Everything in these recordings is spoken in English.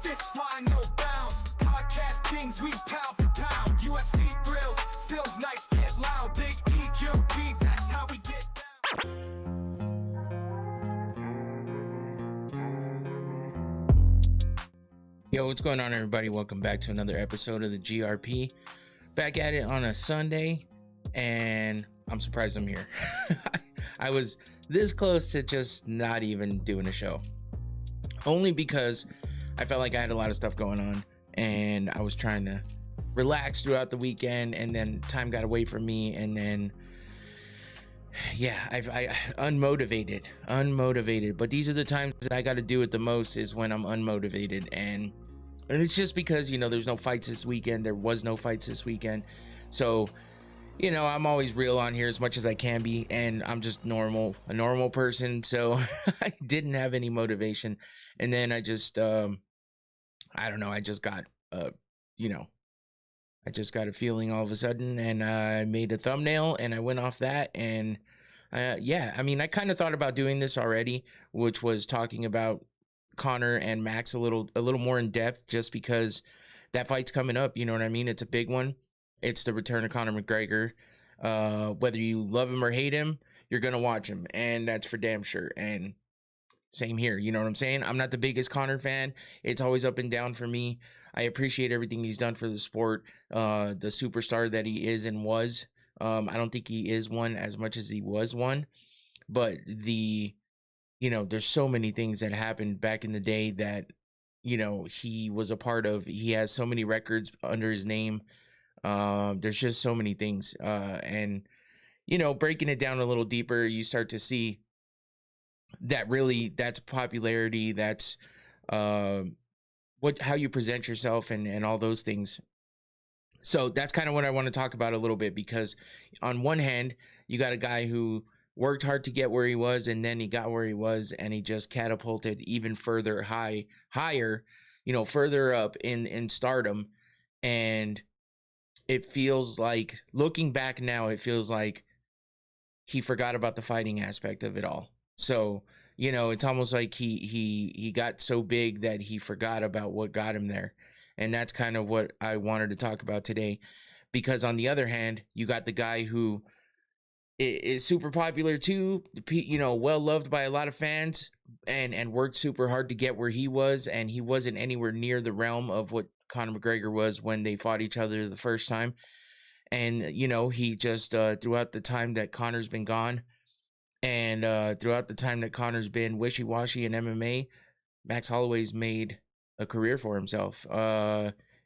Fist flying, no bounds. Podcast kings, we pound for pound. UFC thrills, stills nights get loud. Big EQB, that's how we get down. Yo, what's going on, everybody? Welcome back to another episode of the GRP. Back at it on a Sunday, and I'm surprised I'm here. I was this close to just not even doing a show, only because I felt like I had a lot of stuff going on, and I was trying to relax throughout the weekend, and then time got away from me, and then I unmotivated. But these are the times that I got to do it the most, is when I'm unmotivated, and it's just because, you know, there's no fights this weekend. There was no fights this weekend, so you know, I'm always real on here as much as I can be, and I'm just a normal person, so I didn't have any motivation. And then I just I don't know, I just got I just got a feeling all of a sudden, and I made a thumbnail and I went off that. And I mean, I kind of thought about doing this already, which was talking about Conor and Max a little more in depth, just because that fight's coming up, you know what I mean? It's a big one. It's the return of Conor McGregor. Whether you love him or hate him, you're gonna watch him, and that's for damn sure. And same here, you know what I'm saying? I'm not the biggest Conor fan. It's always up and down for me. I appreciate everything he's done for the sport, the superstar that he is and was. I don't think he is one as much as he was one, but there's so many things that happened back in the day that, you know, he was a part of. He has so many records under his name. There's just so many things, and you know, breaking it down a little deeper, you start to see that really that's popularity, that's how you present yourself, and all those things. So that's kind of what I want to talk about a little bit, because on one hand, you got a guy who worked hard to get where he was, and then he got where he was, and he just catapulted even further higher, you know, further up in stardom. And it feels like, looking back now, it feels like he forgot about the fighting aspect of it all. So, you know, it's almost like he got so big that he forgot about what got him there. And that's kind of what I wanted to talk about today. Because on the other hand, you got the guy who is super popular too, you know, well loved by a lot of fans, and worked super hard to get where he was, and he wasn't anywhere near the realm of what Conor McGregor was when they fought each other the first time. And you know, he just throughout the time that Conor's been gone, and throughout the time that Conor's been wishy-washy in MMA, Max Holloway's made a career for himself.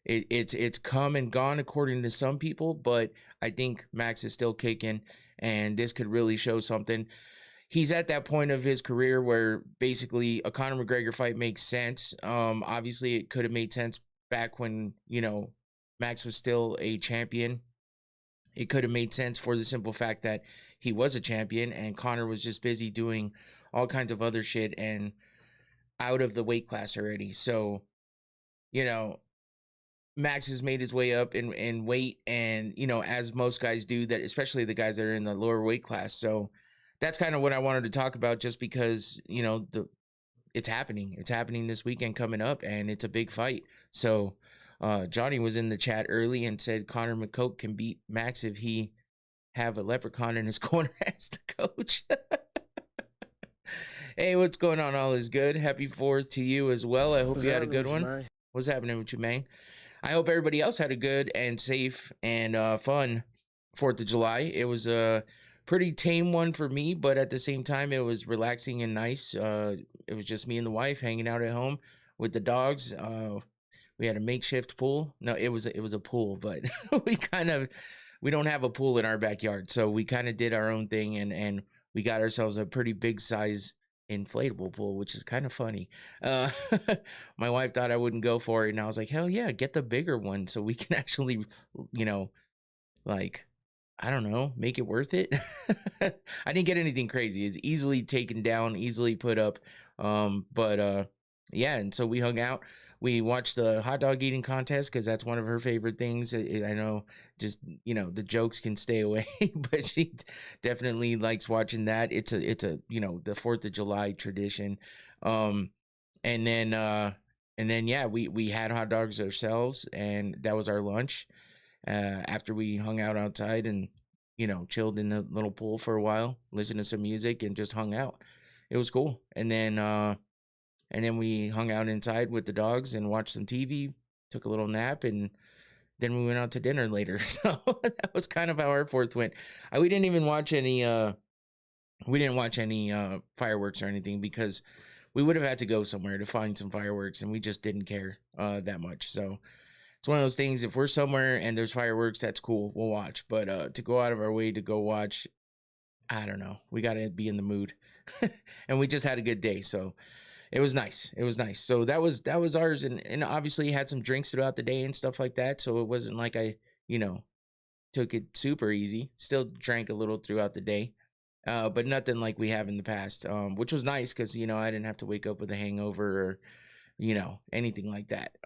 It's come and gone according to some people, but I think Max is still kicking, and this could really show something. He's at that point of his career where basically a Conor McGregor fight makes sense. Obviously it could have made sense back when, you know, Max was still a champion. It could have made sense for the simple fact that he was a champion, and Conor was just busy doing all kinds of other shit and out of the weight class already. So, you know, Max has made his way up in weight, and, you know, as most guys do, that especially the guys that are in the lower weight class. So that's kind of what I wanted to talk about, just because, you know, it's happening this weekend coming up, and it's a big fight. So Johnny was in the chat early and said Conor McCoke can beat Max if he have a leprechaun in his corner as the coach. Hey, what's going on? All is good. Happy 4th to you as well. I hope you had a good one. Man? What's happening with you, man? I hope everybody else had a good and safe and fun 4th of July. It was a pretty tame one for me, but at the same time, it was relaxing and nice. It was just me and the wife hanging out at home with the dogs. We had a makeshift pool. No, it was a pool, but we don't have a pool in our backyard, so we kind of did our own thing, and we got ourselves a pretty big size inflatable pool, which is kind of funny. My wife thought I wouldn't go for it, and I was like, hell yeah, get the bigger one so we can actually, you know, like, I don't know, make it worth it. I didn't get anything crazy. It's easily taken down, easily put up. Yeah, and so we hung out. We watched the hot dog eating contest because that's one of her favorite things. I know, just, you know, the jokes can stay away, but she definitely likes watching that. It's a you know, the 4th of July tradition. And then then yeah, we had hot dogs ourselves, and that was our lunch. After we hung out outside and chilled in the little pool for a while, listened to some music, and just hung out. It was cool. And then we hung out inside with the dogs and watched some TV, took a little nap, and then we went out to dinner later. So that was kind of how our fourth went. We didn't even watch any fireworks or anything, because we would have had to go somewhere to find some fireworks, and we just didn't care that much. So it's one of those things. If we're somewhere and there's fireworks, that's cool, we'll watch. But to go out of our way to go watch, I don't know. We got to be in the mood. And we just had a good day, so it was nice. It was nice. So that was ours, and obviously had some drinks throughout the day and stuff like that. So it wasn't like I took it super easy. Still drank a little throughout the day, but nothing like we have in the past, which was nice, because I didn't have to wake up with a hangover or anything like that.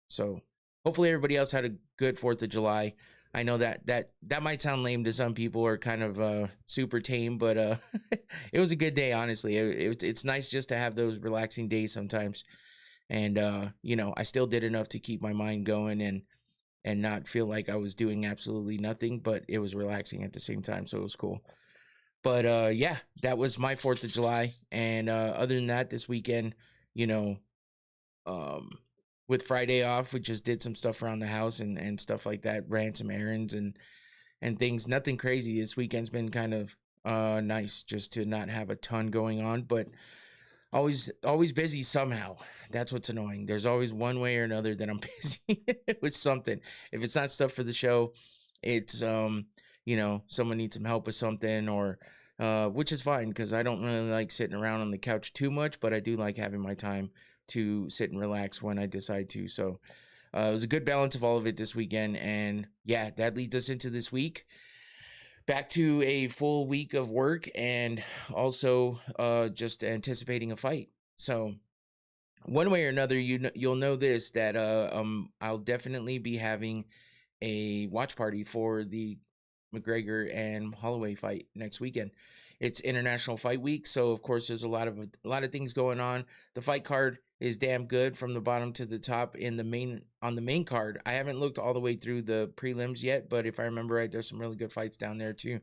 So hopefully everybody else had a good 4th of July. I know that might sound lame to some people, or kind of super tame, but it was a good day, honestly. It's nice just to have those relaxing days sometimes. And I still did enough to keep my mind going and not feel like I was doing absolutely nothing, but it was relaxing at the same time, so it was cool. But yeah, that was my 4th of July. And other than that, this weekend, with Friday off, we just did some stuff around the house and stuff like that, ran some errands and things. Nothing crazy. This weekend's been kind of nice, just to not have a ton going on, but always busy somehow. That's what's annoying. There's always one way or another that I'm busy with something. If it's not stuff for the show, it's someone needs some help with something, or which is fine, because I don't really like sitting around on the couch too much, but I do like having my time to sit and relax when I decide to. So it was a good balance of all of it this weekend. And yeah, that leads us into this week. Back to a full week of work, and also just anticipating a fight. So one way or another, you'll know this, that I'll definitely be having a watch party for the McGregor and Holloway fight next weekend. It's International Fight Week, so of course there's a lot of things going on. The fight card is damn good from the bottom to the top on the main card. I haven't looked all the way through the prelims yet, but if I remember right, there's some really good fights down there too.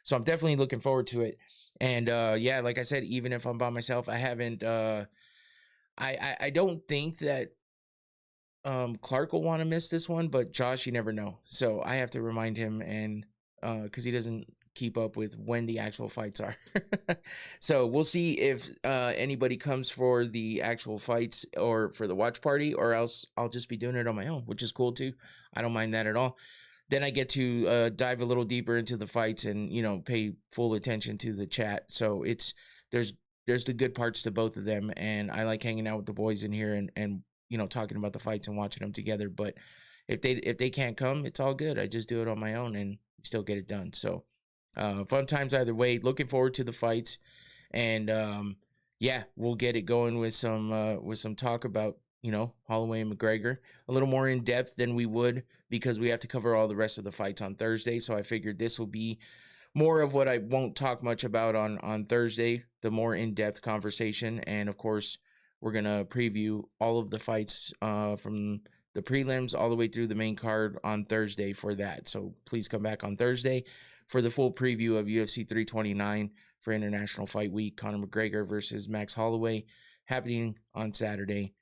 So I'm definitely looking forward to it. And yeah, like I said, even if I'm by myself, I haven't I don't think that Clark will want to miss this one, but Josh, you never know. So I have to remind him, and because he doesn't keep up with when the actual fights are. So we'll see if anybody comes for the actual fights or for the watch party, or else I'll just be doing it on my own, which is cool too. I don't mind that at all. Then I get to dive a little deeper into the fights and pay full attention to the chat. So there's the good parts to both of them, and I like hanging out with the boys in here and talking about the fights and watching them together. But if they can't come, it's all good. I just do it on my own and still get it done. So fun times either way. Looking forward to the fights, and yeah, we'll get it going with some talk about Holloway and McGregor a little more in depth than we would, because we have to cover all the rest of the fights on Thursday. So I figured this will be more of what I won't talk much about on Thursday, the more in-depth conversation. And of course, we're gonna preview all of the fights from the prelims all the way through the main card on Thursday for that. So please come back on Thursday for the full preview of UFC 329 for International Fight Week. Conor McGregor versus Max Holloway, happening on Saturday.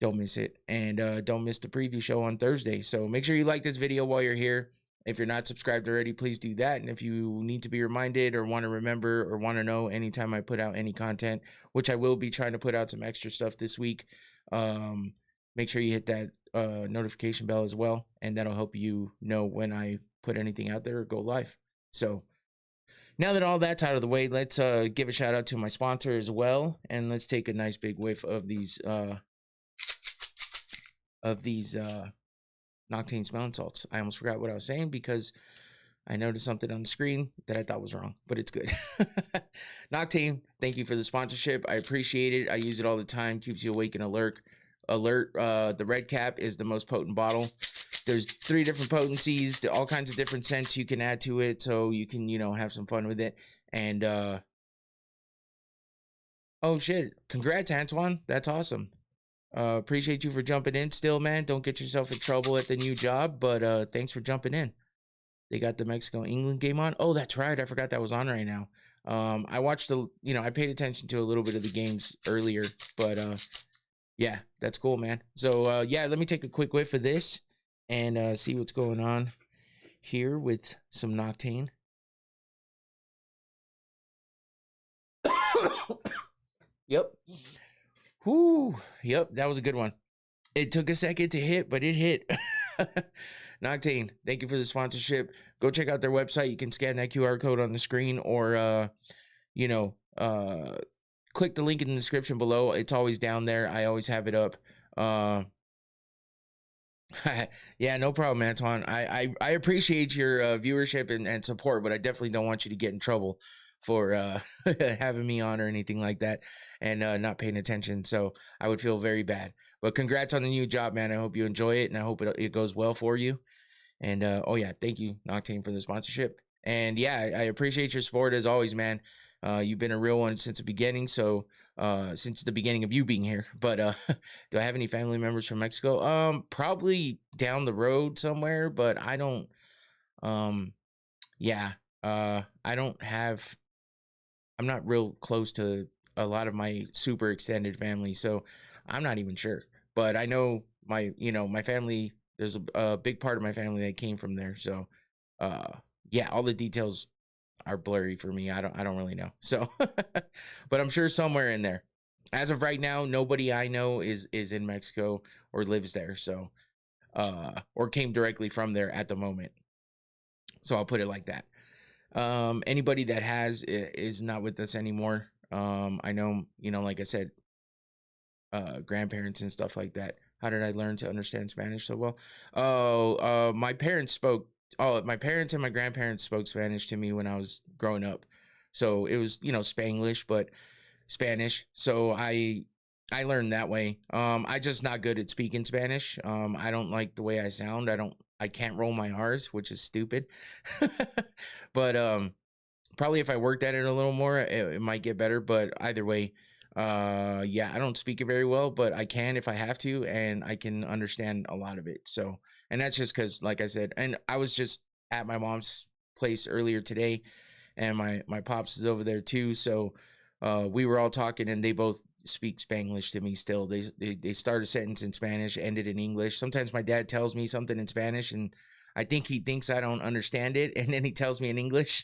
Don't miss it. And don't miss the preview show on Thursday. So make sure you like this video while you're here. If you're not subscribed already, please do that. And if you need to be reminded or want to remember or want to know anytime I put out any content, which I will be trying to put out some extra stuff this week, make sure you hit that notification bell as well. And that'll help you know when I put anything out there or go live. So now that all that's out of the way, let's give a shout out to my sponsor as well. And let's take a nice big whiff of these Noctane smelling salts. I almost forgot what I was saying because I noticed something on the screen that I thought was wrong, but it's good. Noctane, thank you for the sponsorship. I appreciate it. I use it all the time. Keeps you awake and alert. The red cap is the most potent bottle. There's 3 different potencies, all kinds of different scents you can add to it, so you can, have some fun with it. And oh shit, congrats, Antoine. That's awesome. Appreciate you for jumping in still, man. Don't get yourself in trouble at the new job, but thanks for jumping in. They got the Mexico England game on. Oh, that's right. I forgot that was on right now. I watched I paid attention to a little bit of the games earlier, but yeah, that's cool, man. So yeah, let me take a quick whiff of this and see what's going on here with some Noctane. Yep. Whoo. Yep, that was a good one. It took a second to hit, but it hit. Noctane, thank you for the sponsorship. Go check out their website. You can scan that QR code on the screen or click the link in the description below. It's always down there. I always have it up. Yeah, no problem, Antoine. I appreciate your viewership and support, but I definitely don't want you to get in trouble for having me on or anything like that and not paying attention. So I would feel very bad. But congrats on the new job, man. I hope you enjoy it and I hope it goes well for you. And oh yeah, thank you, Noctane, for the sponsorship. And yeah, I appreciate your support as always, man. You've been a real one since the beginning. So since the beginning of you being here. But do I have any family members from Mexico? Probably down the road somewhere, but I don't. I don't have. I'm not real close to a lot of my super extended family, so I'm not even sure. But I know my family. There's a big part of my family that came from there. So, yeah, all the details are blurry for me. I don't really know. So, but I'm sure somewhere in there. As of right now, nobody I know is in Mexico or lives there. So, or came directly from there at the moment. So I'll put it like that. Anybody that is not with us anymore. I know, like I said, grandparents and stuff like that. How did I learn to understand Spanish so well? My parents and my grandparents spoke Spanish to me when I was growing up. So it was, Spanglish, but Spanish. So I learned that way. I just not good at speaking Spanish. I don't like the way I sound. I can't roll my R's, which is stupid. But probably if I worked at it a little more, it might get better. But either way, yeah, I don't speak it very well, but I can if I have to, and I can understand a lot of it. So, and that's just because, like I said, and I was just at my mom's place earlier today, and my pops is over there too. So, we were all talking, and they both speak Spanglish to me still. They start a sentence in Spanish, end it in English. Sometimes my dad tells me something in Spanish, and I think he thinks I don't understand it, and then he tells me in English.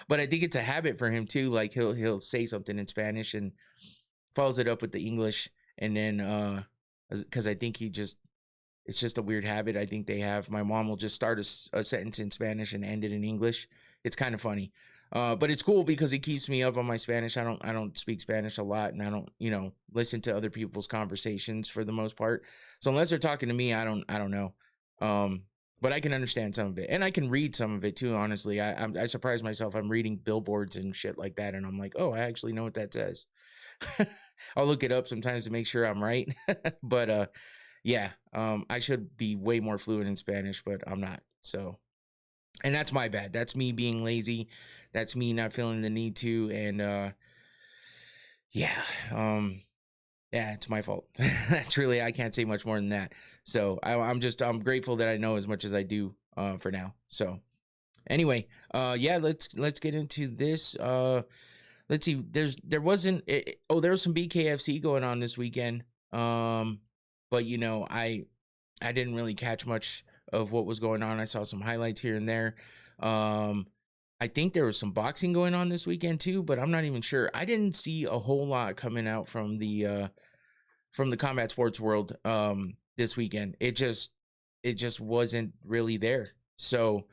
But I think it's a habit for him too. Like he'll say something in Spanish and follows it up with the English, and then because I think it's just a weird habit I think they have. My mom will just start a sentence in Spanish and end it in English. It's kind of funny. But it's cool because it keeps me up on my Spanish. I don't speak Spanish a lot, and I don't, listen to other people's conversations for the most part. So unless they're talking to me, I don't know. But I can understand some of it, and I can read some of it too. Honestly, I surprise myself. I'm reading billboards and shit like that, and I'm like, oh, I actually know what that says. I'll look it up sometimes to make sure I'm right. But yeah, I should be way more fluent in Spanish, but I'm not. So, and that's my bad. That's me being lazy. That's me not feeling the need to. And yeah, yeah, it's my fault. That's really, I can't say much more than that. So I'm grateful that I know as much as I do for now. So anyway, yeah, let's get into this. Let's see. There was some BKFC going on this weekend. But I didn't really catch much of what was going on. I saw some highlights here and there. I think there was some boxing going on this weekend too, but I'm not even sure. I didn't see a whole lot coming out from the combat sports world this weekend. It just wasn't really there. So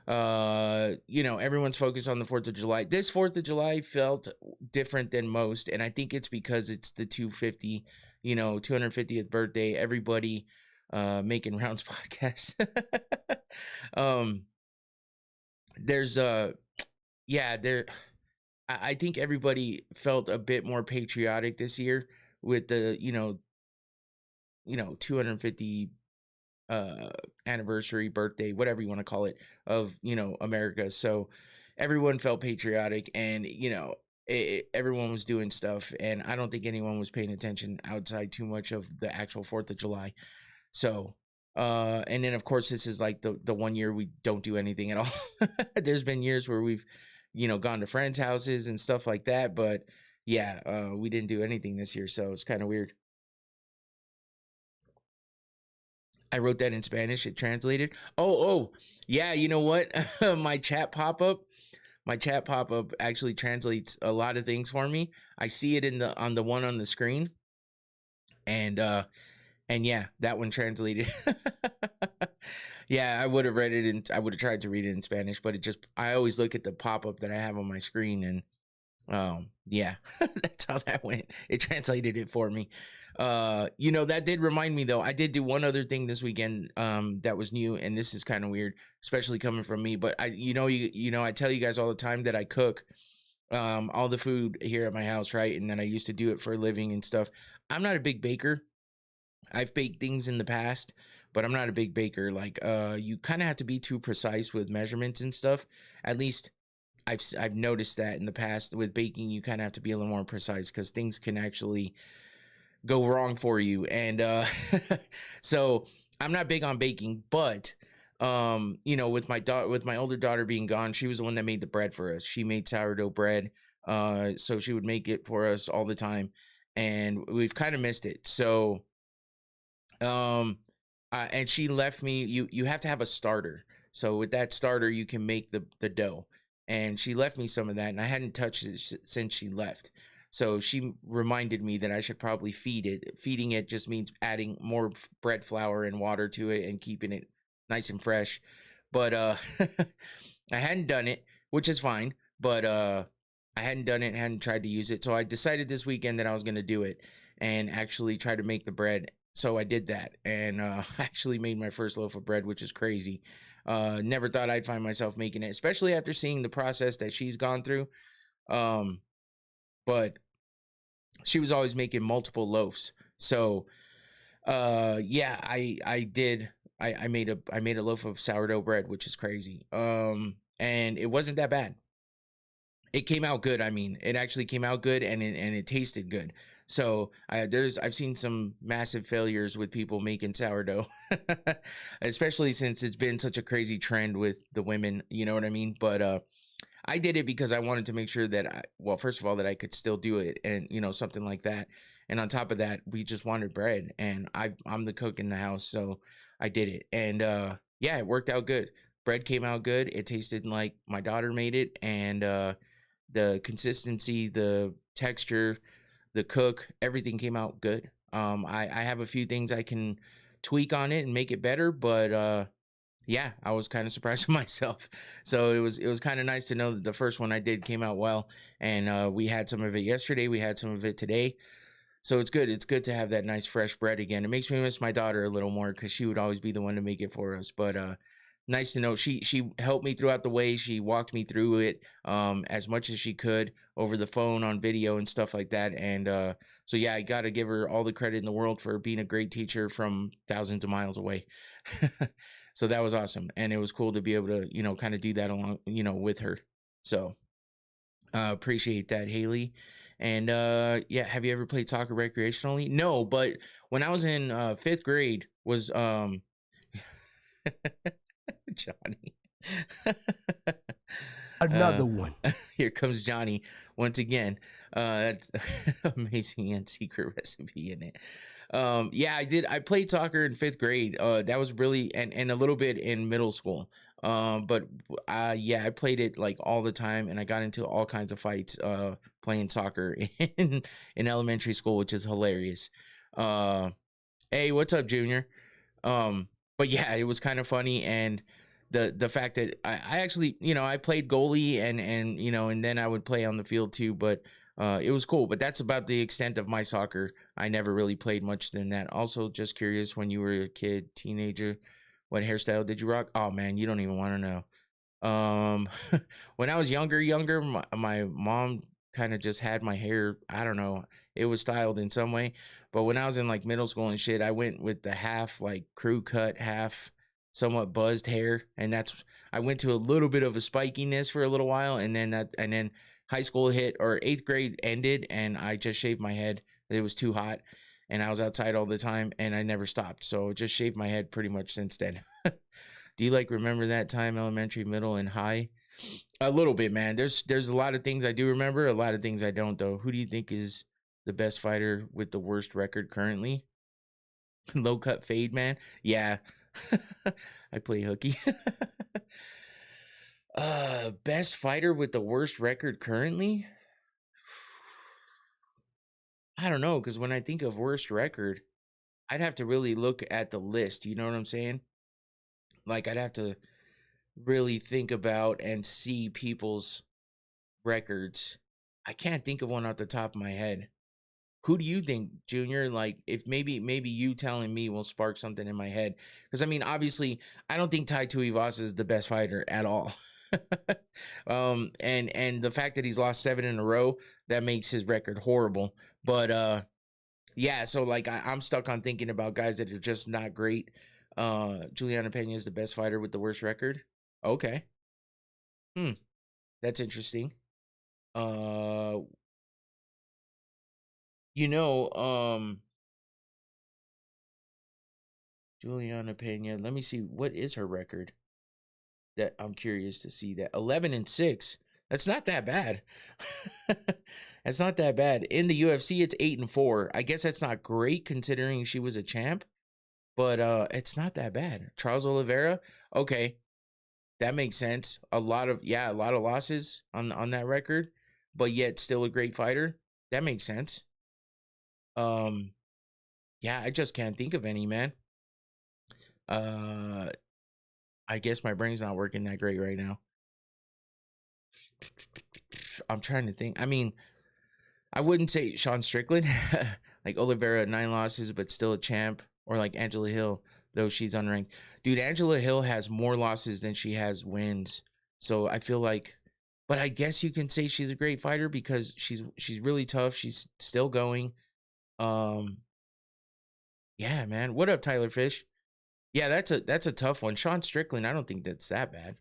everyone's focused on the 4th of July. This 4th of July felt different than most, and I think it's because it's the 250th birthday. Everybody making rounds podcast. I think everybody felt a bit more patriotic this year with the 250 anniversary, birthday, whatever you want to call it, of America. So everyone felt patriotic, and everyone was doing stuff, and I don't think anyone was paying attention outside too much of the actual 4th of July. So, and then of course this is like the one year we don't do anything at all. There's been years where we've, gone to friends' houses and stuff like that, but yeah, we didn't do anything this year, so it's kind of weird. I wrote that in Spanish. It translated. Oh, yeah. You know what? my chat pop up, my chat pop up actually translates a lot of things for me. I see it on the one on the screen, and yeah, that one translated. Yeah, I would have read it and I would have tried to read it in Spanish, but I always look at the pop up that I have on my screen, and yeah, that's how that went. It translated it for me. That did remind me though. I did do one other thing this weekend that was new, and this is kind of weird, especially coming from me, but I tell you guys all the time that I cook all the food here at my house, right? And then I used to do it for a living and stuff. I'm not a big baker. I've baked things in the past, but I'm not a big baker. Like you kind of have to be too precise with measurements and stuff. At least I've noticed that in the past with baking, you kind of have to be a little more precise because things can actually go wrong for you. And so I'm not big on baking, but with my older daughter being gone, she was the one that made the bread for us. She made sourdough bread. So she would make it for us all the time, and we've kind of missed it. So and she left me, you have to have a starter. So with that starter, you can make the dough. And she left me some of that, and I hadn't touched it since she left. So she reminded me that I should probably feed it. Feeding it just means adding more bread flour and water to it and keeping it nice and fresh. But I hadn't done it, which is fine. But I hadn't done it, hadn't tried to use it. So I decided this weekend that I was going to do it and actually try to make the bread. So I did that, and I actually made my first loaf of bread, which is crazy. Never thought I'd find myself making it, especially after seeing the process that she's gone through. But she was always making multiple loaves. So yeah, I did. I made a loaf of sourdough bread, which is crazy. And it wasn't that bad. It came out good. I mean, it actually came out good, and it tasted good. So I've seen some massive failures with people making sourdough, especially since it's been such a crazy trend with the women. You know what I mean? But I did it because I wanted to make sure that first of all, that I could still do it, and something like that. And on top of that, we just wanted bread, and I'm the cook in the house, so I did it, and yeah, it worked out good. Bread came out good. It tasted like my daughter made it, and the consistency, the texture, the cook, everything came out good. I have a few things I can tweak on it and make it better, but yeah, I was kind of surprised with myself. So it was kind of nice to know that the first one I did came out well, and we had some of it yesterday, we had some of it today. So it's good. It's good to have that nice fresh bread again. It makes me miss my daughter a little more because she would always be the one to make it for us. But nice to know she helped me throughout the way. She walked me through it as much as she could over the phone, on video, and stuff like that. And so yeah, I got to give her all the credit in the world for being a great teacher from thousands of miles away. So that was awesome, and it was cool to be able to kind of do that along with her. So appreciate that, Haley. And yeah, have you ever played soccer recreationally? No, but when I was in 5th grade was Johnny. Another one. Here comes Johnny once again. That's amazing and secret recipe in it. Yeah, I played soccer in 5th grade. That was really, and a little bit in middle school. But yeah, I played it like all the time, and I got into all kinds of fights playing soccer in elementary school, which is hilarious. Hey, what's up, Junior? But yeah, it was kind of funny, and the fact that I actually, I played goalie, and then I would play on the field too, but it was cool. But that's about the extent of my soccer. I never really played much than that. Also, just curious, when you were a kid, teenager, what hairstyle did you rock? Oh man, you don't even want to know. When I was younger, my mom kind of just had my hair, I don't know, it was styled in some way. But when I was in like middle school and shit, I went with the half like crew cut, half somewhat buzzed hair, and I went to a little bit of a spikiness for a little while, and then high school hit or 8th grade ended and I just shaved my head. It was too hot and I was outside all the time and I never stopped. So just shaved my head pretty much since then. Do you like remember that time, elementary, middle, and high? A little bit, man. There's a lot of things I do remember, a lot of things I don't though. Who do you think is the best fighter with the worst record currently? Low cut fade, man. Yeah. I play hooky. Best fighter with the worst record currently? I don't know, because when I think of worst record, I'd have to really look at the list. You know what I'm saying? Like I'd have to really think about and see people's records. I can't think of one off the top of my head. Who do you think, Junior? Like, if maybe you telling me will spark something in my head. Because I mean, obviously, I don't think Tai Tuivasa is the best fighter at all. And the fact that he's lost 7 in a row, that makes his record horrible. But yeah, so like I'm stuck on thinking about guys that are just not great. Juliana Pena is the best fighter with the worst record. Okay. That's interesting. Uh you know, Juliana Pena, let me see, what is her record? That I'm curious to see that. 11-6. That's not that bad. That's not that bad. In the UFC, it's 8-4. I guess that's not great considering she was a champ, but it's not that bad. Charles Oliveira, okay, that makes sense. A lot of losses on that record, but yet still a great fighter. That makes sense. Yeah, I just can't think of any, man. I guess my brain's not working that great right now. I'm trying to think. I mean, I wouldn't say Sean Strickland, like Oliveira, 9 losses, but still a champ, or like Angela Hill, though she's unranked. Dude, Angela Hill has more losses than she has wins. So I feel like, but I guess you can say she's a great fighter because she's really tough. She's still going. Yeah, man. What up, Tyler Fish? Yeah, that's a tough one. Sean Strickland, I don't think that's that bad.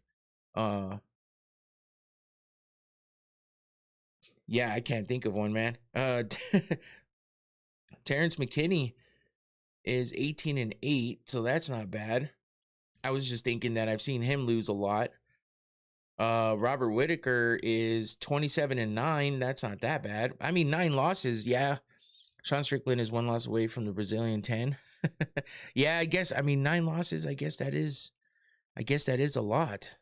Yeah, I can't think of one, man. Terrence McKinney is 18-8, so that's not bad. I was just thinking that I've seen him lose a lot. Robert Whitaker is 27-9. That's not that bad. I mean, 9 losses, yeah. Sean Strickland is 1 loss away from the Brazilian 10. Yeah, I guess. I mean, 9 losses. I guess that is a lot.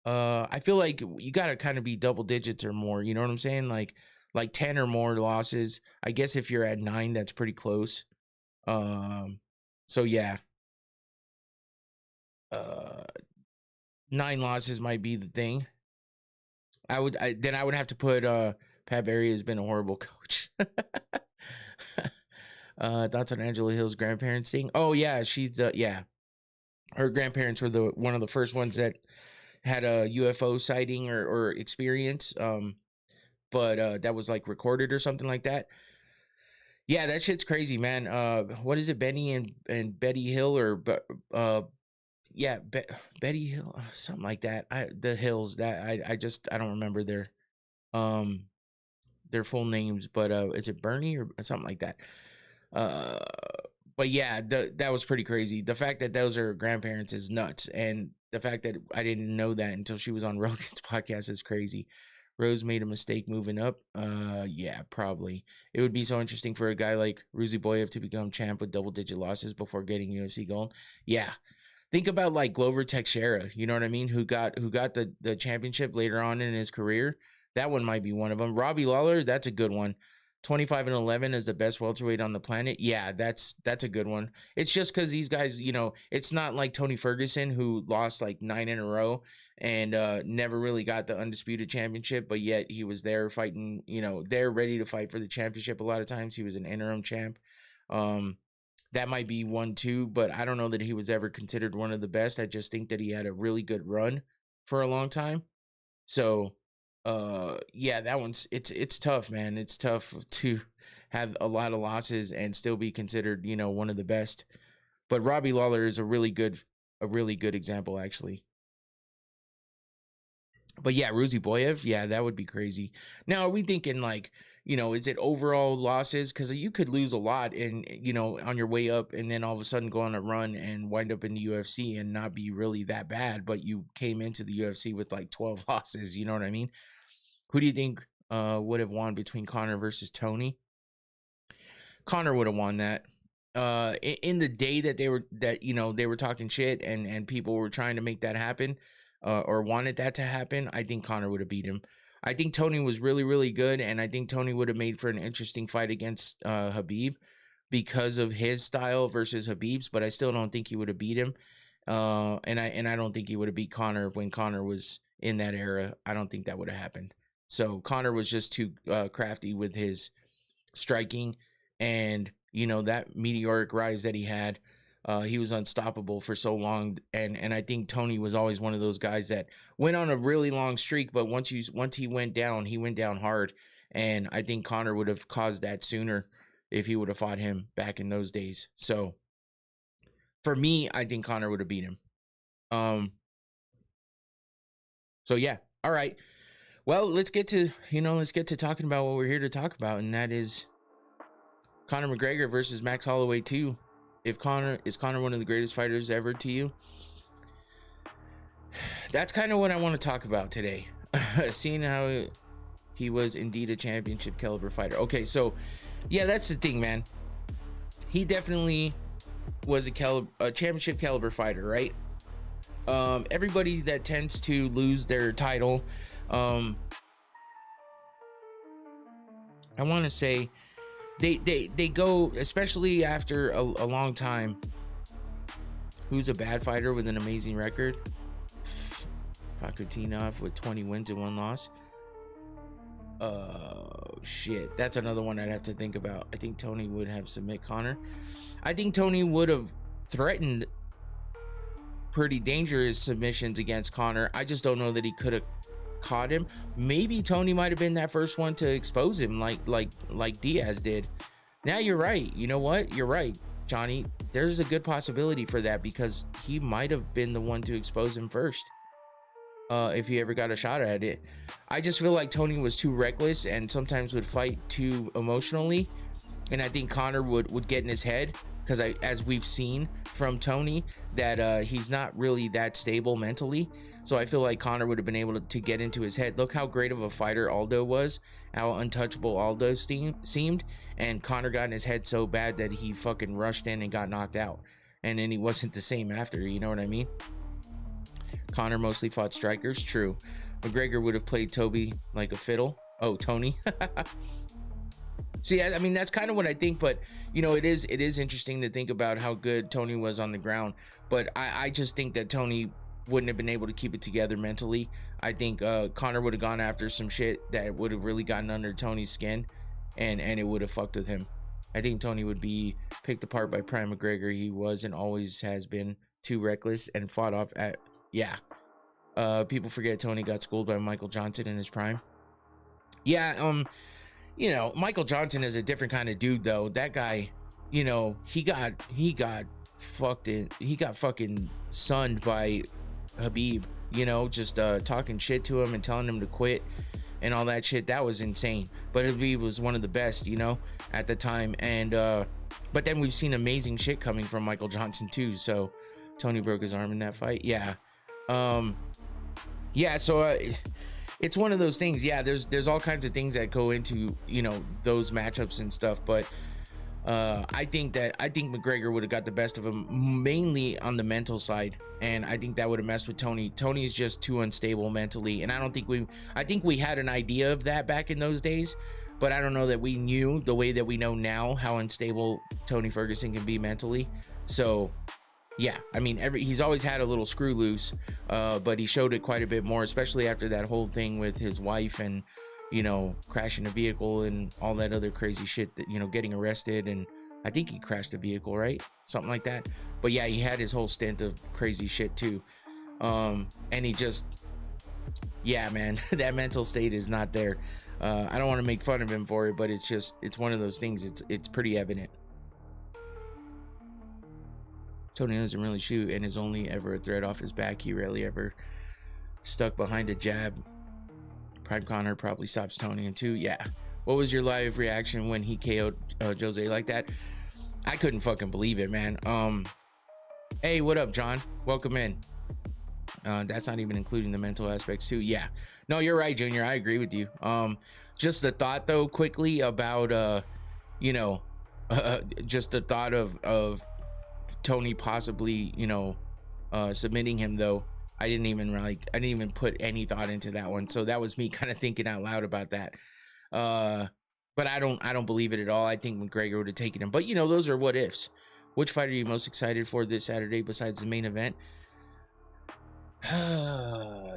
I feel like you gotta kind of be double digits or more. You know what I'm saying? Like 10 or more losses. I guess if you're at 9, that's pretty close. So yeah. 9 losses might be the thing. I would have to put Pat Barry has been a horrible coach. Thoughts on Angela Hill's grandparents thing? Oh yeah, she's yeah. Her grandparents were one of the first ones that had a UFO sighting or experience. But that was like recorded or something like that. Yeah, that shit's crazy, man. What is it, Benny and Betty Hill or yeah, Betty Hill, something like that. The Hills that I don't remember their full names, but is it Bernie or something like that? But yeah, that was pretty crazy. The fact that those are grandparents is nuts, and the fact that I didn't know that until she was on Rogan's podcast is crazy. Rose made a mistake moving up. Yeah, probably. It would be so interesting for a guy like Ruzi Boyev to become champ with double-digit losses before getting UFC gold. Yeah. Think about like Glover Teixeira, you know what I mean? Who got the championship later on in his career. That one might be one of them. Robbie Lawler, that's a good one. 25-11 is the best welterweight on the planet. Yeah, that's a good one. It's just because these guys, you know, it's not like Tony Ferguson who lost like 9 in a row and never really got the undisputed championship, but yet he was there fighting, you know, they're ready to fight for the championship. A lot of times he was an interim champ. That might be one too, but I don't know that he was ever considered one of the best. I just think that he had a really good run for a long time. So yeah, that one's it's tough, man. It's tough to have a lot of losses and still be considered, you know, one of the best. But Robbie Lawler is a really good example, actually. But yeah, Ruzi Boyev, yeah, that would be crazy. Now, are we thinking like, is it overall losses? Because you could lose a lot and, on your way up and then all of a sudden go on a run and wind up in the UFC and not be really that bad, but you came into the UFC with like 12 losses. You know what I mean? Who do you think would have won between Conor versus Tony? Conor would have won that. In the day that they were talking shit and people were trying to make that happen, or wanted that to happen, I think Conor would have beat him. I think Tony was really, really good, and I think Tony would have made for an interesting fight against Khabib because of his style versus Khabib's, but I still don't think he would have beat him. And I don't think he would have beat Conor when Conor was in that era. I don't think that would have happened. So Conor was just too crafty with his striking, and that meteoric rise that he had. He was unstoppable for so long, and I think Tony was always one of those guys that went on a really long streak, but once he went down hard, and I think Conor would have caused that sooner if he would have fought him back in those days. So for me, I think Conor would have beat him. So yeah, all right. Well, let's get to talking about what we're here to talk about, and that is Conor McGregor versus Max Holloway 2. Is Conor one of the greatest fighters ever to you? That's kind of what I want to talk about today. Seeing how he was indeed a championship caliber fighter. Okay, so yeah, that's the thing, man. He definitely was a championship caliber fighter, right? Everybody that tends to lose their title, I want to say they go, especially after a long time. Who's a bad fighter with an amazing record? Fakhretdinov with 20 wins and 1 loss. Shit, that's another one I'd have to think about. I think Tony would have submit Conor. I think Tony would have threatened pretty dangerous submissions against Conor. I just don't know that he could have caught him. Maybe Tony might have been that first one to expose him like Diaz did. Now you're right. You know what? You're right, Johnny. There's a good possibility for that because he might have been the one to expose him first. If he ever got a shot at it. I just feel like Tony was too reckless and sometimes would fight too emotionally. And I think Conor would get in his head because as we've seen from Tony, that he's not really that stable mentally. So I feel like Conor would have been able to get into his head. Look how great of a fighter Aldo was, how untouchable Aldo seemed, and Conor got in his head so bad that he fucking rushed in and got knocked out. And then he wasn't the same after, you know what I mean? Conor mostly fought strikers, true. McGregor would have played Toby like a fiddle. Oh, Tony. See, I mean, that's kind of what I think, but it is interesting to think about how good Tony was on the ground. But I just think that Tony wouldn't have been able to keep it together mentally. I think Conor would have gone after some shit that would have really gotten under Tony's skin, and it would have fucked with him. I think Tony would be picked apart by Prime McGregor. He was and always has been too reckless and fought off at, yeah. People forget Tony got schooled by Michael Johnson in his prime. Yeah, Michael Johnson is a different kind of dude though. That guy, he got fucking sunned by Khabib, just talking shit to him and telling him to quit and all that shit. That was insane. But Khabib was one of the best, at the time. And but then we've seen amazing shit coming from Michael Johnson too. So Tony broke his arm in that fight. Yeah. So it's one of those things. Yeah, there's all kinds of things that go into those matchups and stuff, but I think McGregor would have got the best of him mainly on the mental side, and I think that would have messed with Tony. Tony's just too unstable mentally, and I think we had an idea of that back in those days, but I don't know that we knew the way that we know now how unstable Tony Ferguson can be mentally. So yeah, I mean, he's always had a little screw loose, but he showed it quite a bit more, especially after that whole thing with his wife and, crashing a vehicle and all that other crazy shit that, getting arrested. And I think he crashed a vehicle, right? Something like that. But yeah, he had his whole stint of crazy shit too. And he just, yeah, man, that mental state is not there. I don't want to make fun of him for it, but it's one of those things. It's pretty evident. Tony doesn't really shoot and is only ever a threat off his back. He rarely ever stuck behind a jab. Prime Conor probably stops Tony in 2. Yeah. What was your live reaction when he KO'd Jose like that? I couldn't fucking believe it, man. Hey, what up, John? Welcome in. That's not even including the mental aspects too. Yeah, no, you're right, Junior. I agree with you. Just the thought though, quickly about you know, just the thought of Tony possibly, submitting him though. I didn't even put any thought into that one. So that was me kind of thinking out loud about that. But I don't believe it at all. I think McGregor would have taken him. But those are what ifs. Which fight are you most excited for this Saturday besides the main event?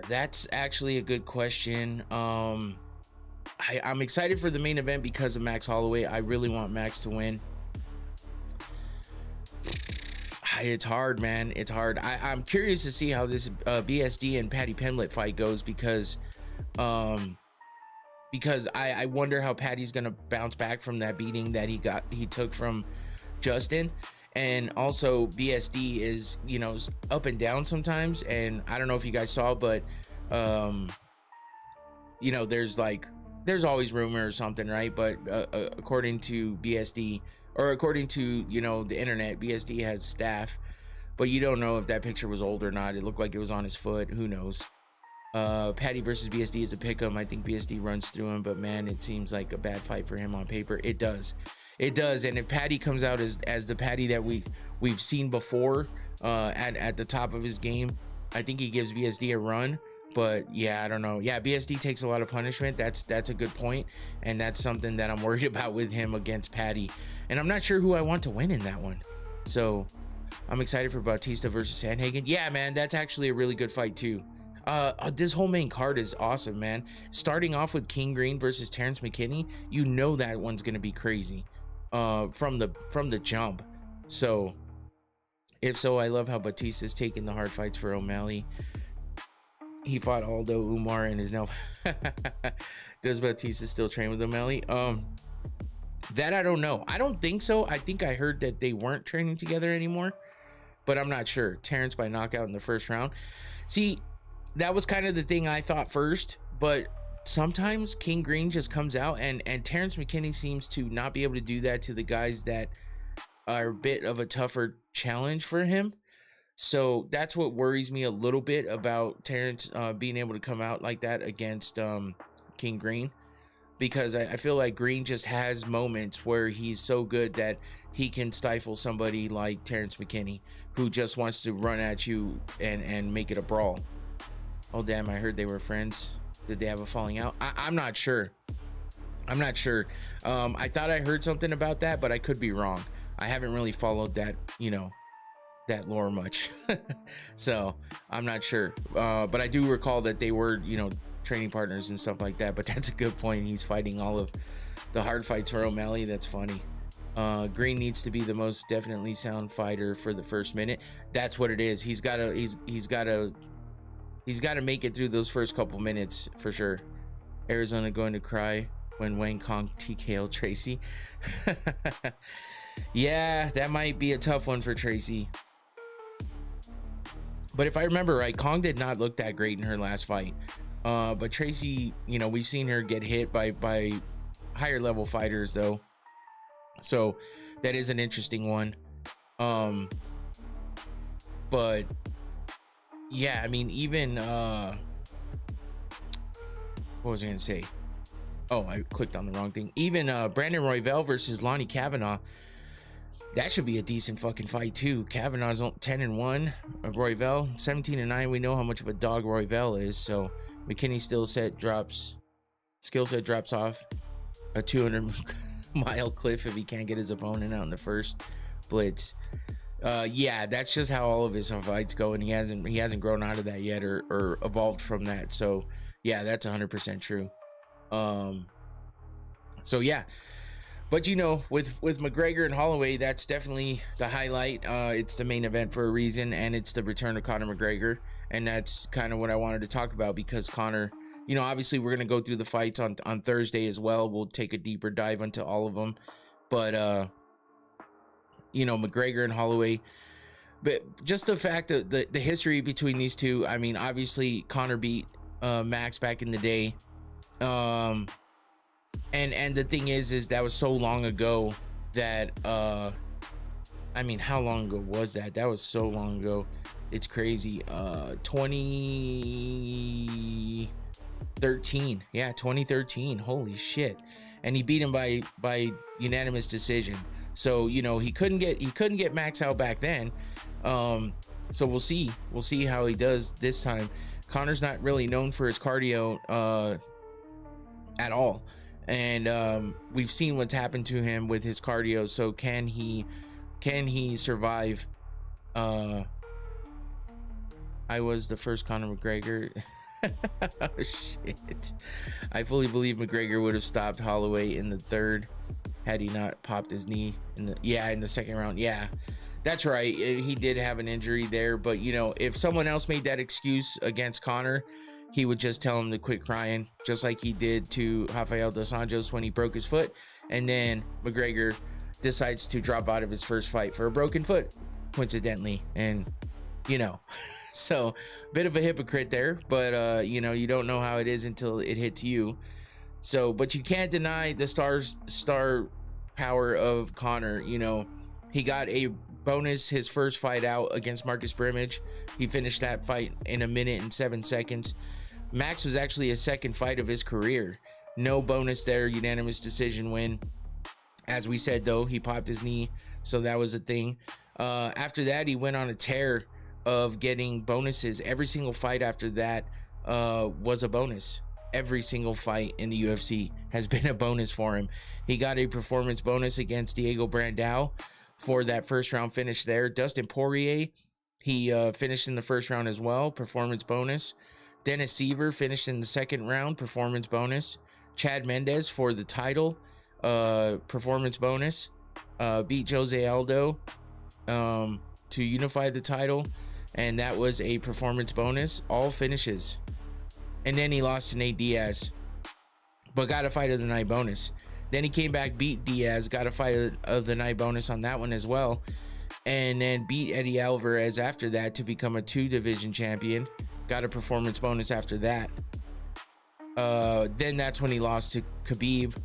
That's actually a good question. I'm excited for the main event because of Max Holloway. I really want Max to win. It's hard, man. It's hard. I'm curious to see how this BSD and Patty Pimblett fight goes because I wonder how Patty's gonna bounce back from that beating that he took from Justin. And also BSD is up and down sometimes, and I don't know if you guys saw, but there's always rumor or something, right? But according to BSD, or according to the internet, BSD has staff, but you don't know if that picture was old or not. It looked like it was on his foot. Who knows? Patty versus BSD is a pick'em. I think BSD runs through him, but man, it seems like a bad fight for him on paper. It does. And if Patty comes out as the Patty that we've seen before, at the top of his game, I think he gives BSD a run. But yeah, I don't know. Yeah, BSD takes a lot of punishment. That's a good point, and that's something that I'm worried about with him against Patty. And I'm not sure who I want to win in that one. So I'm excited for Bautista versus Sandhagen. Yeah, man, that's actually a really good fight too. This whole main card is awesome, man. Starting off with King Green versus Terrence McKinney, that one's gonna be crazy from the jump. So if so, I love how Bautista's taking the hard fights for O'Malley. He fought Aldo Umar and is now does Bautista still train with O'Malley? That I don't know. I don't think so. I think I heard that they weren't training together anymore, but I'm not sure. Terrence by knockout in the first round. See, that was kind of the thing I thought first, but sometimes King Green just comes out, and Terrence McKinney seems to not be able to do that to the guys that are a bit of a tougher challenge for him. So that's what worries me a little bit about Terrence being able to come out like that against King Green, because I feel like Green just has moments where he's so good that he can stifle somebody like Terrence McKinney, who just wants to run at you and make it a brawl. Oh damn, I heard they were friends. Did they have a falling out? I'm not sure. I thought I heard something about that, but I could be wrong. I haven't really followed that that lore much. So I'm not sure, but I do recall that they were training partners and stuff like that. But that's a good point. He's fighting all of the hard fights for O'Malley. That's funny. Green needs to be the most definitely sound fighter for the first minute. That's what it is. He's got to make it through those first couple minutes for sure. Arizona going to cry when Wayne Kong TKO Tracy. Yeah, that might be a tough one for Tracy. But if I remember right, Kong did not look that great in her last fight. But Tracy, we've seen her get hit by higher level fighters though. So that is an interesting one. But yeah, I mean, even what was I gonna say? Oh, I clicked on the wrong thing. Even Brandon Royval versus Lonnie Kavanaugh. That should be a decent fucking fight too. Kavanaugh's 10-1, Royval 17-9. We know how much of a dog Royval is. So McKinney's skill set drops off a 200-mile cliff if he can't get his opponent out in the first blitz. Yeah, that's just how all of his fights go, and he hasn't grown out of that yet or evolved from that. So yeah, that's 100% true. So yeah. But with McGregor and Holloway, that's definitely the highlight. It's the main event for a reason, and it's the return of Conor McGregor. And that's kind of what I wanted to talk about, because Conor, obviously we're going to go through the fights on Thursday as well. We'll take a deeper dive into all of them. But, McGregor and Holloway, but just the fact that the history between these two, I mean, obviously Conor beat Max back in the day, and the thing is that was so long ago that I mean, how long ago was that? That was so long ago, it's crazy. 2013, yeah, 2013. Holy shit. And he beat him by unanimous decision. So, you know, he couldn't get Max out back then. So we'll see how he does this time. Conor's not really known for his cardio at all, and we've seen what's happened to him with his cardio. So can he survive? I was the first Conor McGregor. Oh, shit. I fully believe McGregor would have stopped Holloway in the third had he not popped his knee in the second round. Yeah, that's right. He did have an injury there, but you know, if someone else made that excuse against Conor, he would just tell him to quit crying, just like he did to Rafael dos Anjos when he broke his foot. And then McGregor decides to drop out of his first fight for a broken foot, coincidentally. And you know, so bit of a hypocrite there, but you know, you don't know how it is until it hits you. So, but you can't deny the star power of Conor. You know, he got a bonus his first fight out against Marcus Brimage. He finished that fight in 1 minute and 7 seconds. Max was actually his second fight of his career. No bonus there, unanimous decision win. As we said, though, he popped his knee, so that was a thing. After that, he went on a tear of getting bonuses. Every single fight after that was a bonus. Every single fight in the UFC has been a bonus for him. He got a performance bonus against Diego Brandao for that first round finish there. Dustin Poirier, he finished in the first round as well, performance bonus. Dennis Seaver finished in the second round, performance bonus. Chad Mendes for the title, performance bonus. Beat Jose Aldo to unify the title, and that was a performance bonus. All finishes. And then he lost to Nate Diaz, but got a fight of the night bonus. Then he came back, beat Diaz, got a fight of the night bonus on that one as well, and then beat Eddie Alvarez after that to become a 2-division champion. Got a performance bonus after that. Then that's when he lost to Khabib,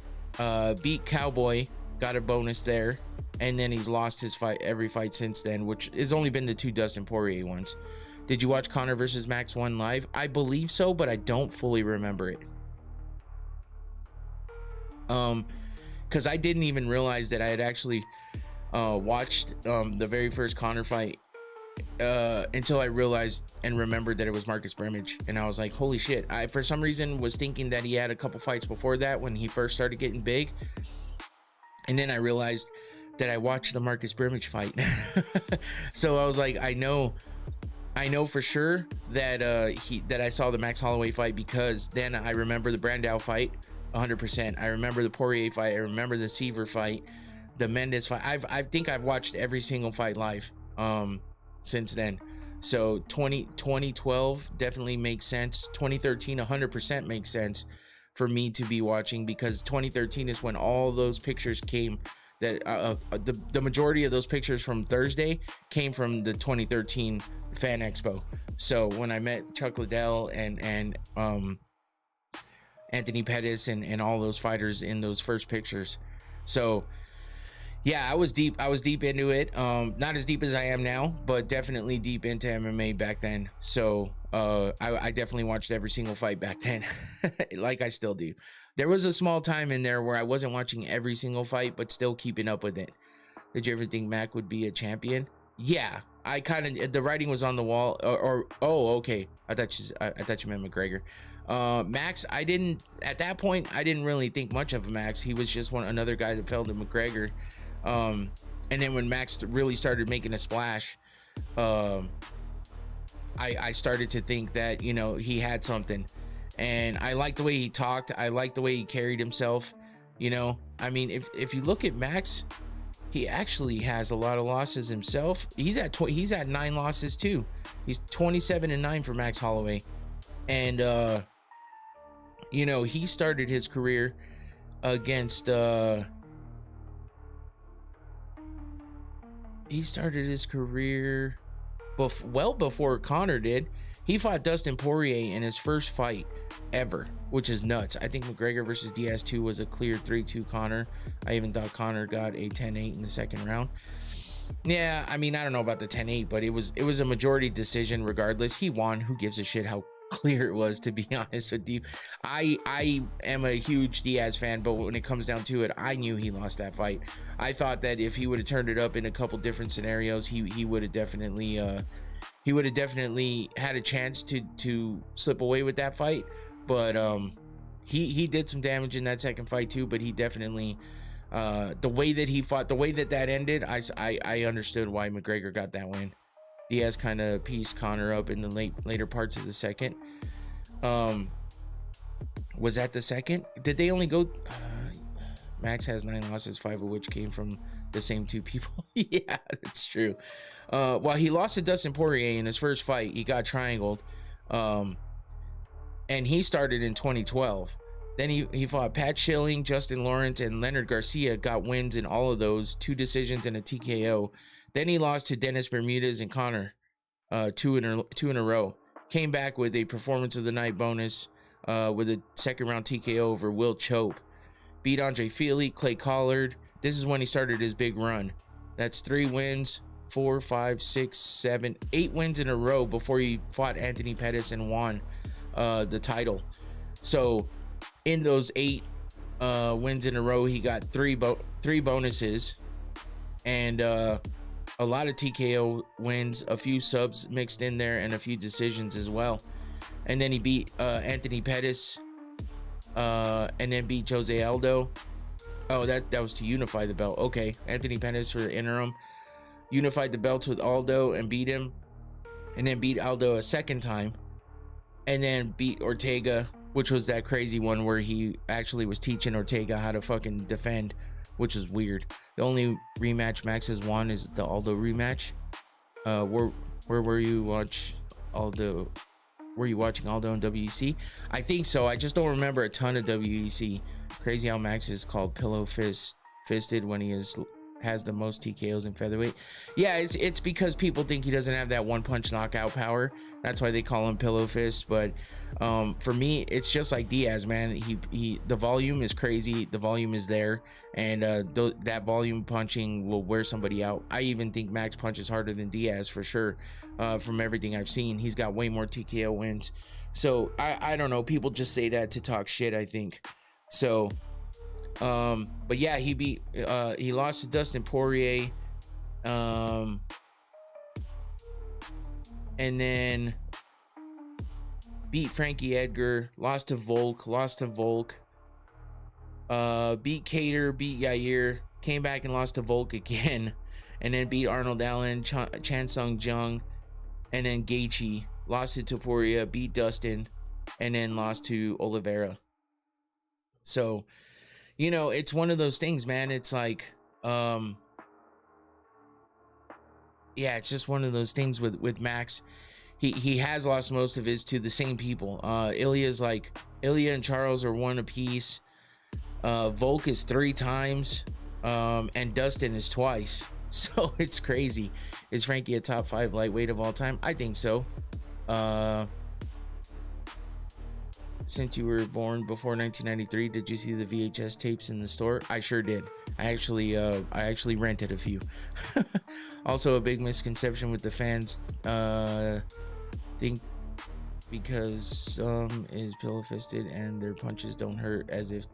beat Cowboy, got a bonus there, and then he's lost his fight every fight since then, which has only been the 2 Dustin Poirier ones. Did you watch Conor versus Max 1 live? I believe so, but I don't fully remember it. Because I didn't even realize that I had actually watched the very first Conor fight until I realized and remembered that it was Marcus Brimage, and I was like, holy shit. I for some reason was thinking that he had a couple fights before that when he first started getting big, and then I realized that I watched the Marcus Brimage fight. So I was like, I know for sure that that I saw the Max Holloway fight, because then I remember the Brandao fight 100%. I remember the Poirier fight. I remember the Seaver fight, the Mendes fight. I think I've watched every single fight live since then. So 2012 definitely makes sense. 2013 100% makes sense for me to be watching, because 2013 is when all those pictures came. That the majority of those pictures from Thursday came from the 2013 Fan Expo. So when I met Chuck Liddell and Anthony Pettis and all those fighters in those first pictures. So yeah, I was deep into it. Not as deep as I am now, but definitely deep into MMA back then. So I definitely watched every single fight back then, like I still do. There was a small time in there where I wasn't watching every single fight, but still keeping up with it. Did you ever think Mac would be a champion? Yeah, I kind of, the writing was on the wall. Oh, okay. I thought you meant McGregor. Max, at that point, I didn't really think much of Max. He was just another guy that fell to McGregor. And then when Max really started making a splash, I started to think that, you know, he had something. And I liked the way he talked. I liked the way he carried himself. You know, I mean, if you look at Max, he actually has a lot of losses himself. He's at 9 losses too. He's 27-9 for Max Holloway. And you know, he started his career against he started his career well before Conor did. He fought Dustin Poirier in his first fight ever, which is nuts. I think McGregor versus Diaz 2 was a clear 3-2 Conor. I even thought Conor got a 10-8 in the second round. Yeah, I mean, I don't know about the 10-8, but it was a majority decision regardless. He won. Who gives a shit how clear it was, to be honest with you. I am a huge Diaz fan, but when it comes down to it, I knew he lost that fight. I thought that if he would have turned it up in a couple different scenarios, he would have definitely had a chance to slip away with that fight. But he did some damage in that second fight too, but he definitely the way that he fought, the way that ended, I understood why McGregor got that win. Diaz kind of pieced Conor up in the later parts of the second. Was that the second? Did they only go? Max has 9 losses, 5 of which came from the same 2 people. Yeah, that's true. While he lost to Dustin Poirier in his first fight, he got triangled. And he started in 2012. Then he fought Pat Schilling, Justin Lawrence, and Leonard Garcia, got wins in all of those, 2 decisions and a TKO. Then he lost to Dennis Bermudez and Conor, 2 in a row. Came back with a performance of the night bonus with a second round TKO over Will Chope. Beat Andre Feely, Clay Collard. This is when he started his big run. That's 3 wins, 4, 5, 6, 7, 8 wins in a row before he fought Anthony Pettis and won the title. So in those 8 wins in a row, he got 3 bonuses and a lot of TKO wins, a few subs mixed in there, and a few decisions as well. And then he beat Anthony Pettis, and then beat Jose Aldo. Oh, that was to unify the belt. Okay, Anthony Pettis for the interim. Unified the belts with Aldo and beat him. And then beat Aldo a second time. And then beat Ortega, which was that crazy one where he actually was teaching Ortega how to fucking defend, which is weird. The only rematch Max has won is the Aldo rematch. Where were you watch Aldo? Were you watching Aldo in WEC? I think so. I just don't remember a ton of WEC. Crazy how Max is called pillow fisted when he has the most TKOs in featherweight. Yeah, it's because people think he doesn't have that one punch knockout power. That's why they call him pillow fist. But for me, it's just like Diaz, man. He the volume is crazy. The volume is there, and that volume punching will wear somebody out. I even think Max punches harder than Diaz for sure. From everything I've seen, he's got way more TKO wins. So I don't know. People just say that to talk shit, I think. So but yeah, he lost to Dustin Poirier, and then beat Frankie Edgar, lost to Volk, beat Cater, beat Yair, came back and lost to Volk again, and then beat Arnold Allen, Chan Sung Jung, and then Gaethje, lost it to Poirier, beat Dustin, and then lost to Oliveira. So, you know, it's one of those things, man. It's like, yeah, it's just one of those things with Max. He has lost most of his to the same people. Ilya and Charles are 1 apiece. Volk is 3 times, and Dustin is twice. So it's crazy. Is Frankie a top 5 lightweight of all time? I think so. Since you were born before 1993, did you see the VHS tapes in the store? I sure did. I actually rented a few. Also, a big misconception with the fans think because some is pillow fisted and their punches don't hurt, as if,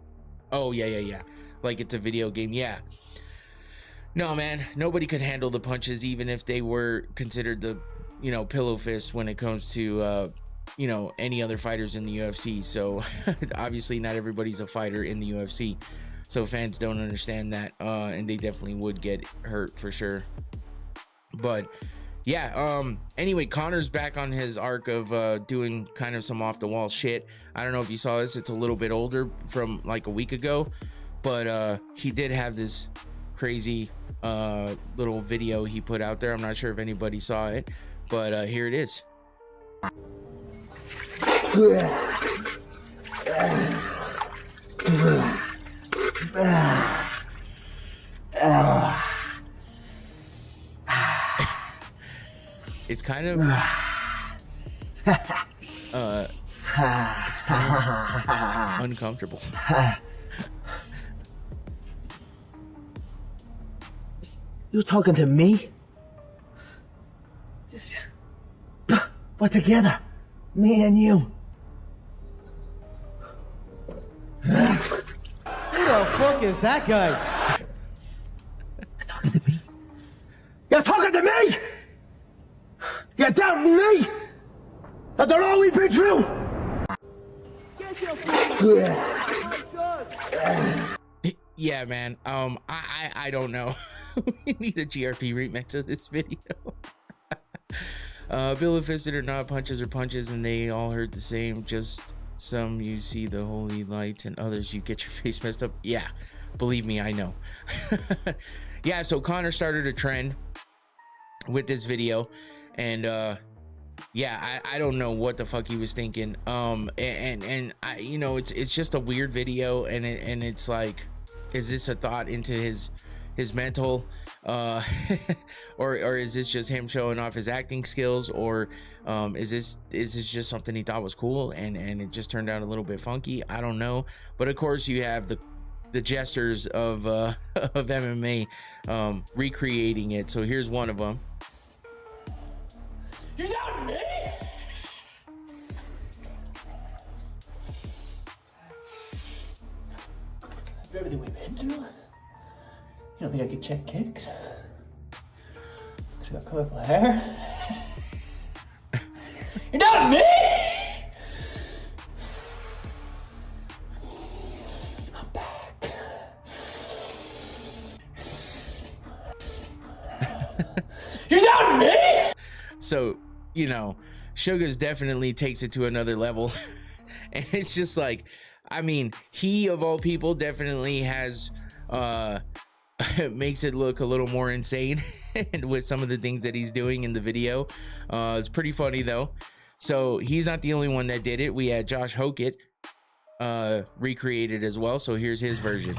oh yeah, like it's a video game. Yeah, no, man, nobody could handle the punches, even if they were considered the, you know, pillow fist when it comes to you know, any other fighters in the UFC. So obviously not everybody's a fighter in the UFC, so fans don't understand that, and they definitely would get hurt for sure. But yeah, anyway, Conor's back on his arc of doing kind of some off the wall shit. I don't know if you saw this, it's a little bit older, from like a week ago, but he did have this crazy little video he put out there. I'm not sure if anybody saw it, but here it is. it's kind of it's kind of uncomfortable. You talking to me? We're together, me and you. Who the fuck is that guy? You're talking to me? You're talking to me? You're doubting me? After all we've been through? Get your fucking Yeah, man. I don't know. We need a GRP remix of this video. Bill fisted or not, punches or punches, and they all hurt the same. Just some you see the holy lights, and others you get your face messed up. Yeah, believe me, I know. Yeah, so Conor started a trend with this video, and yeah, I don't know what the fuck he was thinking. And I, you know, it's just a weird video, and it's like, is this a thought into his mental, or is this just him showing off his acting skills, or is this just something he thought was cool and it just turned out a little bit funky? I don't know. But of course you have the jesters of of MMA recreating it. So here's one of them. You're doubting me? After everything we've been through, you don't think I could check kicks? Cause I got colorful hair? You're doubting me? I'm back. You're doubting me? So, you know, Sugar's definitely takes it to another level. And it's just like, I mean, he of all people definitely has makes it look a little more insane and with some of the things that he's doing in the video. It's pretty funny though. So he's not the only one that did it. We had Josh Hokett recreated as well. So here's his version.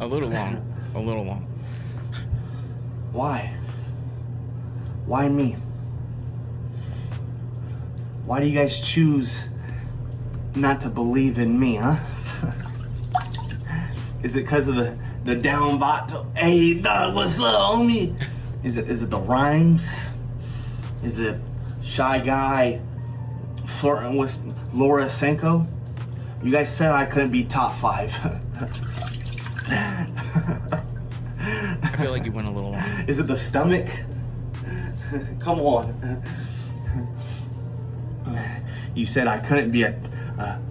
A little long. Why? Why me? Why do you guys choose not to believe in me, huh? Is it because of the down bot? Hey, dog, what's up, homie? Is it the rhymes? Is it shy guy flirting with Laura Senko? You guys said I couldn't be top 5. I feel like you went a little long. Is it the stomach? Come on. You said I couldn't be a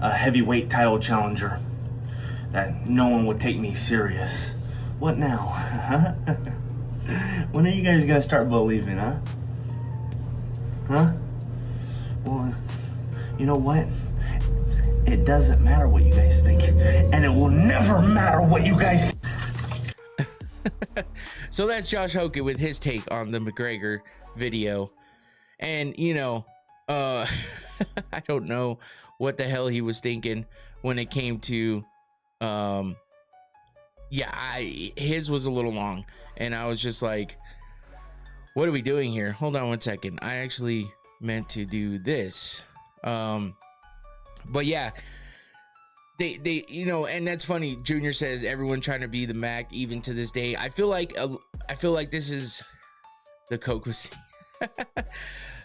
heavyweight title challenger. That no one would take me serious. What now? When are you guys gonna start believing, huh? Huh? Well, you know what? It doesn't matter what you guys think, and it will never matter what you guys think. So that's Josh Hokett with his take on the McGregor video. And, you know, I don't know what the hell he was thinking when it came to, his was a little long. And I was just like, what are we doing here? Hold on one second. I actually meant to do this. But yeah, they you know, and that's funny. Junior says everyone trying to be the Mac even to this day. I feel like this is the Coke was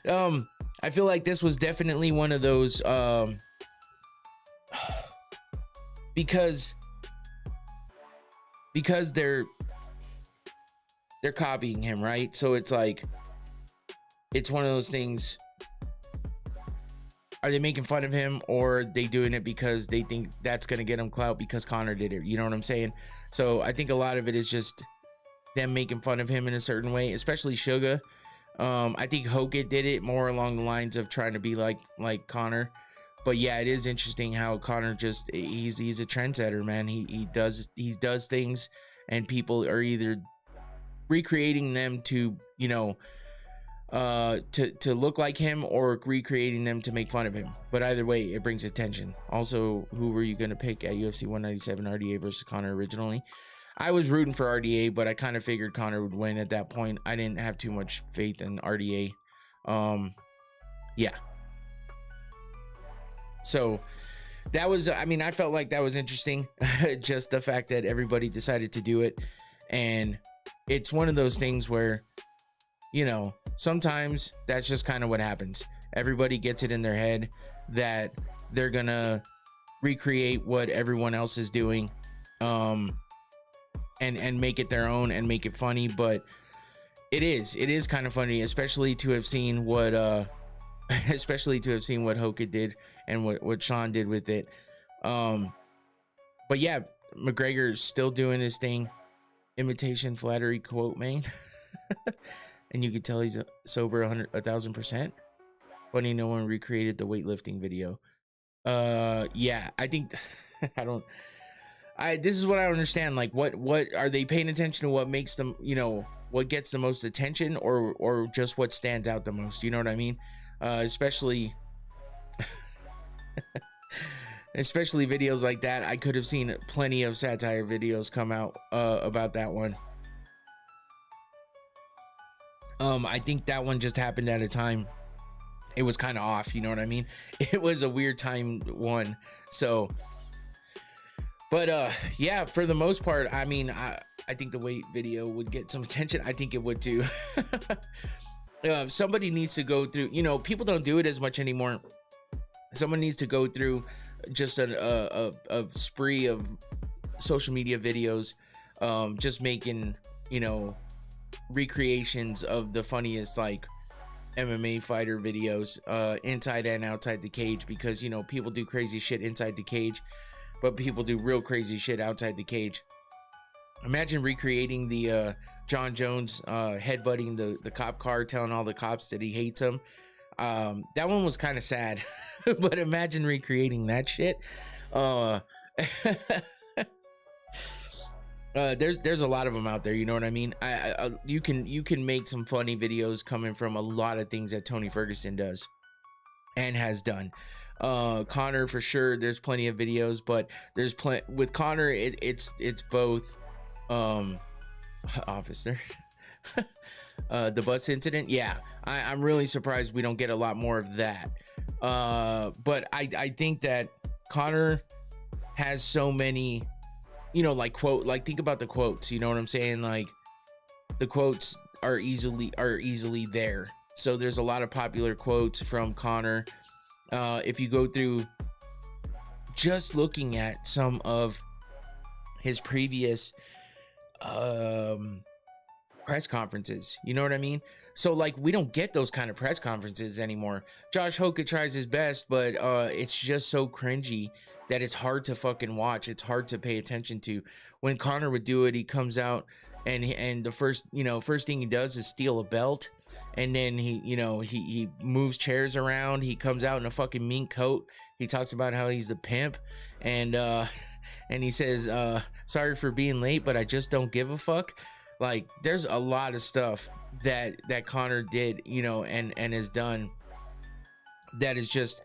I feel like this was definitely one of those because they're copying him, right? So it's like, it's one of those things. Are they making fun of him, or are they doing it because they think that's gonna get him clout because Conor did it? You know what I'm saying? So I think a lot of it is just them making fun of him in a certain way, especially Suga. I think Hokett did it more along the lines of trying to be like Conor. But yeah, it is interesting how Conor just, he's a trendsetter, man. He does things, and people are either recreating them to, you know, to look like him, or recreating them to make fun of him. But either way, it brings attention. Also, who were you going to pick at UFC 197, RDA versus Conor originally? I was rooting for RDA, but I kind of figured Conor would win at that point. I didn't have too much faith in RDA. Yeah. So that was, I mean, I felt like that was interesting. Just the fact that everybody decided to do it. And it's one of those things where, you know, sometimes that's just kind of what happens. Everybody gets it in their head that they're gonna recreate what everyone else is doing, and make it their own and make it funny. But it is kind of funny, especially to have seen what Hoka did and what Sean did with it. But yeah, McGregor's still doing his thing. Imitation flattery quote main. And you could tell he's sober 1,000%. Funny, no one recreated the weightlifting video. Yeah, I think this is what I don't understand. Like, what are they paying attention to? What makes them, you know, what gets the most attention, or just what stands out the most? You know what I mean? Especially videos like that. I could have seen plenty of satire videos come out about that one. I think that one just happened at a time. It was kind of off, you know what I mean? It was a weird time one. So, but yeah, for the most part, I mean, I think the weight video would get some attention. I think it would too. Somebody needs to go through, you know, people don't do it as much anymore. Someone needs to go through just a spree of social media videos, just making, you know, recreations of the funniest like MMA fighter videos, inside and outside the cage, because, you know, people do crazy shit inside the cage, but people do real crazy shit outside the cage. Imagine recreating the John Jones headbutting the cop car, telling all the cops that he hates them. That one was kind of sad, but imagine recreating that shit. There's a lot of them out there, you know what I mean? You can make some funny videos coming from a lot of things that Tony Ferguson does and has done. Conor, for sure, there's plenty of videos, but there's with Conor, it's both officer. The bus incident, yeah, I'm really surprised we don't get a lot more of that. But I think that Conor has so many, you know, like think about the quotes, you know what I'm saying? Like, the quotes are easily there. So there's a lot of popular quotes from Conor. If you go through just looking at some of his previous press conferences, you know what I mean? So like, we don't get those kind of press conferences anymore. Josh Hoka tries his best, but it's just so cringy that it's hard to fucking watch. It's hard to pay attention to. When Conor would do it, he comes out and the first thing he does is steal a belt, and then he moves chairs around. He comes out in a fucking mink coat. He talks about how he's the pimp, and he says, sorry for being late, but I just don't give a fuck. Like, there's a lot of stuff that Conor did, you know, and has done that is just,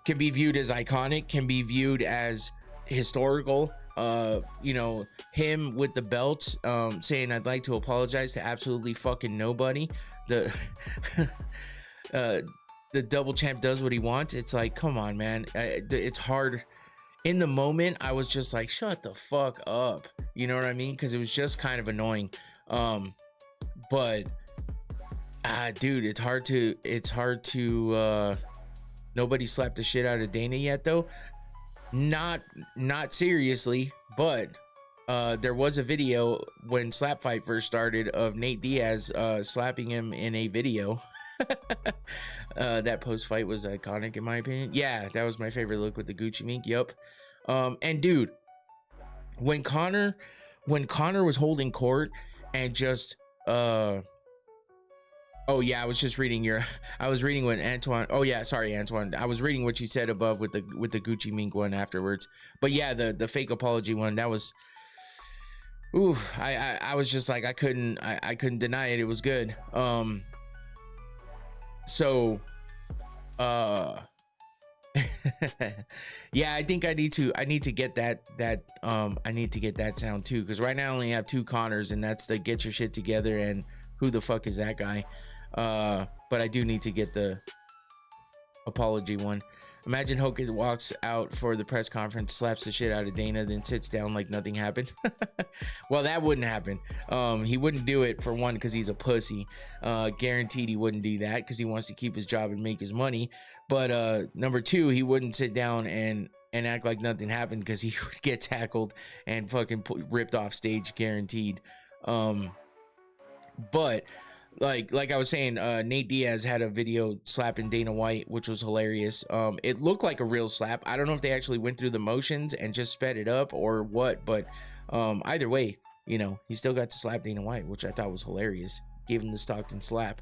can be viewed as iconic, can be viewed as historical. You know, him with the belts, saying, I'd like to apologize to absolutely fucking nobody. The double champ does what he wants. It's like, come on, man. It's hard. In the moment, I was just like, shut the fuck up. You know what I mean? Because it was just kind of annoying. But dude, it's hard to nobody slapped the shit out of Dana yet, though. Not seriously, but there was a video when Slap Fight first started of Nate Diaz slapping him in a video. That post fight was iconic in my opinion. Yeah, that was my favorite look with the Gucci mink. Yup. And dude, when Conor was holding court and just oh yeah, I was reading what Antoine, oh yeah, sorry Antoine, I was reading what you said above with the Gucci mink one afterwards. But yeah, the fake apology one, that was Ooh, I was just like, I couldn't deny it. It was good. So yeah, I think I need to get that I need to get that sound too, because right now I only have 2 Conors, and that's the Get Your Shit Together and Who the Fuck Is That Guy. But I do need to get the apology one. Imagine Hogan walks out for the press conference, slaps the shit out of Dana, then sits down like nothing happened. Well, that wouldn't happen. He wouldn't do it, for one, because he's a pussy. Guaranteed he wouldn't do that, because he wants to keep his job and make his money. But number 2, he wouldn't sit down and act like nothing happened, because he would get tackled and fucking ripped off stage, guaranteed. But like I was saying, Nate Diaz had a video slapping Dana White, which was hilarious. It looked like a real slap. I don't know if they actually went through the motions and just sped it up or what, but either way, you know, he still got to slap Dana White, which I thought was hilarious. Gave him the Stockton slap.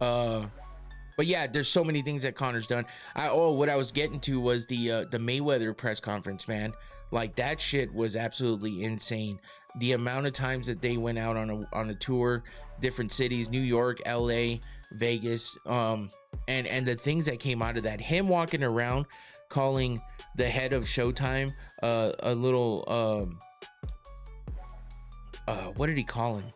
But yeah, there's so many things that Conor's done. What I was getting to was the Mayweather press conference, man. Like, that shit was absolutely insane. The amount of times that they went out on a tour, different cities, New York, LA, Vegas, and the things that came out of that. Him walking around calling the head of Showtime a little what did he call him?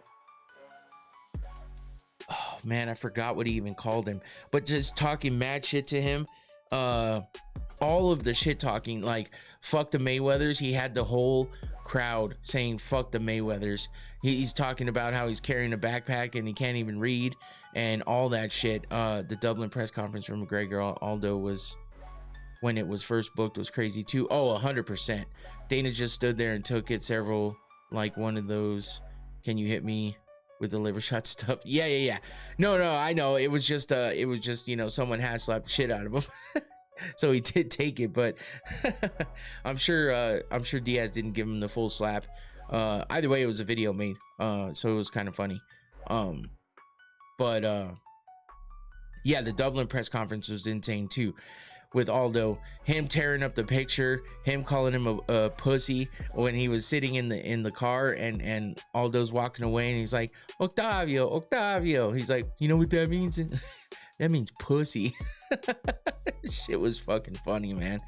Oh man, I forgot what he even called him. But just talking mad shit to him. All of the shit talking, like fuck the Mayweathers. He had the whole crowd saying fuck the Mayweathers. He's talking about how he's carrying a backpack and he can't even read and all that shit. The Dublin press conference for McGregor, Aldo, was, when it was first booked, was crazy too. 100%. Dana just stood there and took it several, like one of those, can you hit me with the liver shot stuff? Yeah. No, I know. It was just, you know, someone had slapped the shit out of him. So he did take it, but I'm sure Diaz didn't give him the full slap. Either way, it was a video made, so it was kind of funny. But yeah, the Dublin press conference was insane too, with Aldo, him tearing up the picture, him calling him a pussy when he was sitting in the car, and Aldo's walking away, and he's like, Octavio. He's like, you know what that means? That means pussy. Shit was fucking funny, man.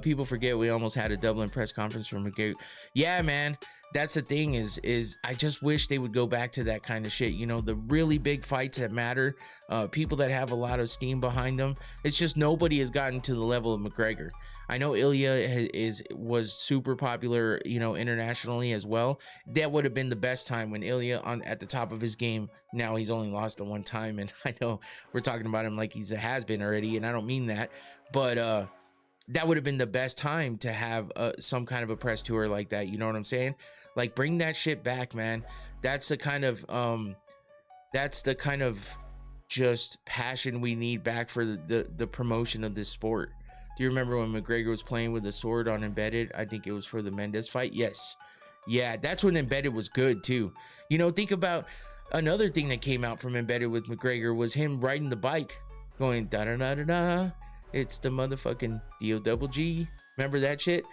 People forget we almost had a Dublin press conference from McGregor. Yeah, man. That's the thing is I just wish they would go back to that kind of shit. You know, the really big fights that matter, people that have a lot of steam behind them. It's just nobody has gotten to the level of McGregor. I know Ilya was super popular, you know, internationally as well. That would have been the best time when Ilya at the top of his game. Now he's only lost the one time, and I know we're talking about him like he's a has-been already, and I don't mean that, but that would have been the best time to have some kind of a press tour like that. You know what I'm saying? Like, bring that shit back, man. That's the kind of just passion we need back for the promotion of this sport. Do you remember when McGregor was playing with a sword on Embedded? I think it was for the Mendes fight. Yes. Yeah, that's when Embedded was good too. You know, think about another thing that came out from Embedded with McGregor was him riding the bike going da-da-da-da-da. It's the motherfucking D-O-double-G. Remember that shit?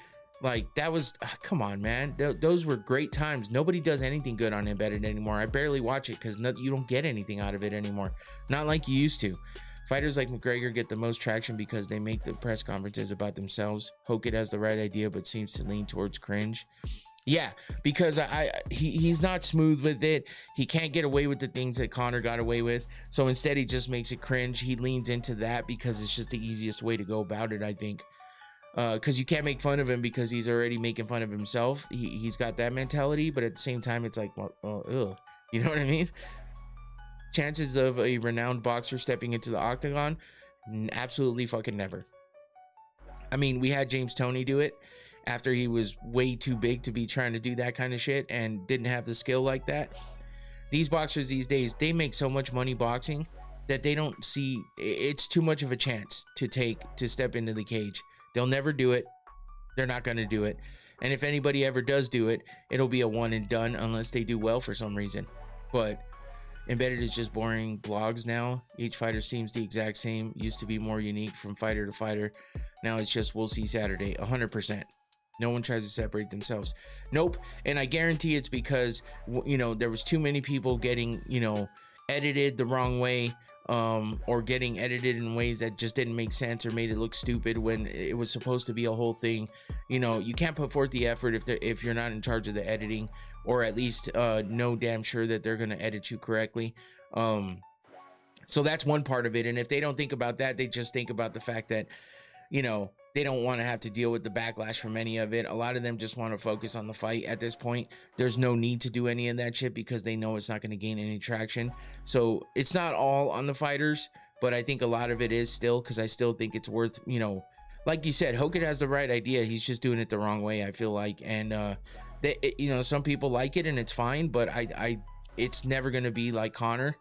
Like, that was, come on, man. Those were great times. Nobody does anything good on Embedded anymore. I barely watch it because you don't get anything out of it anymore. Not like you used to. Fighters like McGregor get the most traction because they make the press conferences about themselves. Hokit has the right idea but seems to lean towards cringe. Yeah, because he's not smooth with it. He can't get away with the things that Conor got away with. So instead, he just makes it cringe. He leans into that because it's just the easiest way to go about it, I think. Because you can't make fun of him because he's already making fun of himself. He's got that mentality, but at the same time, it's like, well, ugh. You know what I mean? Chances of a renowned boxer stepping into the octagon? Absolutely fucking never. I mean, we had James Toney do it after he was way too big to be trying to do that kind of shit and didn't have the skill like that. These boxers these days, they make so much money boxing that they don't see it's too much of a chance to step into the cage. They'll never do it. They're not going to do it. And if anybody ever does do it, it'll be a one and done unless they do well for some reason. But Embedded is just boring blogs now. Each fighter seems the exact same. Used to be more unique from fighter to fighter. Now it's just we'll see Saturday. 100%. No one tries to separate themselves. Nope. And I guarantee it's because, you know, there was too many people getting, you know, edited the wrong way, or getting edited in ways that just didn't make sense or made it look stupid when it was supposed to be a whole thing. You know, you can't put forth the effort if you're not in charge of the editing, or at least know damn sure that they're going to edit you correctly. So that's one part of it. And if they don't think about that, they just think about the fact that, you know, they don't want to have to deal with the backlash from any of it. A lot of them just want to focus on the fight at this point. There's no need to do any of that shit because they know it's not going to gain any traction. So it's not all on the fighters, but I think a lot of it is still, because I still think it's worth, you know, like you said, Hogan has the right idea. He's just doing it the wrong way, I feel like. And, you know, some people like it and it's fine, but it's never going to be like Conor.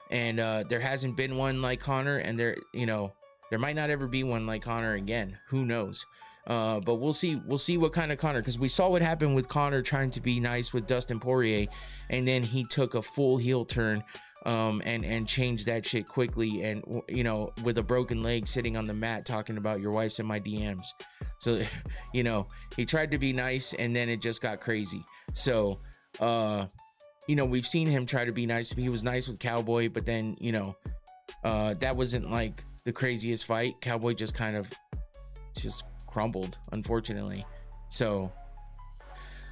And there hasn't been one like Conor, and there, you know, there might not ever be one like Conor again. Who knows? But we'll see. We'll see what kind of Conor, because we saw what happened with Conor trying to be nice with Dustin Poirier, and then he took a full heel turn, and changed that shit quickly. And, you know, with a broken leg, sitting on the mat talking about your wife's in my DMs. So, you know, he tried to be nice, and then it just got crazy. So, you know, we've seen him try to be nice. He was nice with Cowboy, but then, you know, that wasn't like the craziest fight. Cowboy just kind of just crumbled, unfortunately. So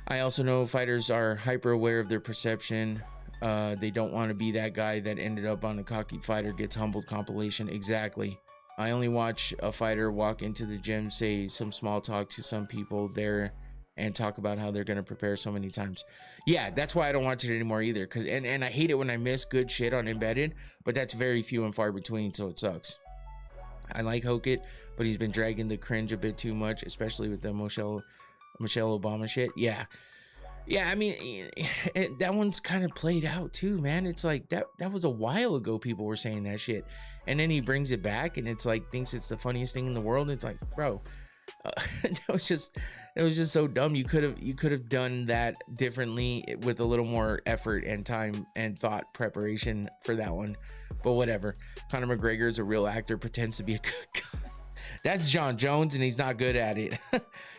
I also know fighters are hyper aware of their perception. They don't want to be that guy that ended up on a Cocky Fighter Gets Humbled compilation. Exactly. I only watch a fighter walk into the gym, say some small talk to some people there, and talk about how they're going to prepare so many times. Yeah, that's why I don't watch it anymore either. Cause and I hate it when I miss good shit on Embedded, but that's very few and far between, so it sucks. I like Hokit, but he's been dragging the cringe a bit too much, especially with the Michelle Obama shit. Yeah, I mean, that one's kind of played out too, man. It's like that was a while ago people were saying that shit, and then he brings it back and it's like thinks it's the funniest thing in the world. It's like, bro, it was just so dumb. You could have done that differently with a little more effort and time and thought preparation for that one. But whatever. Conor McGregor is a real actor, pretends to be a good guy. That's John Jones, and he's not good at it.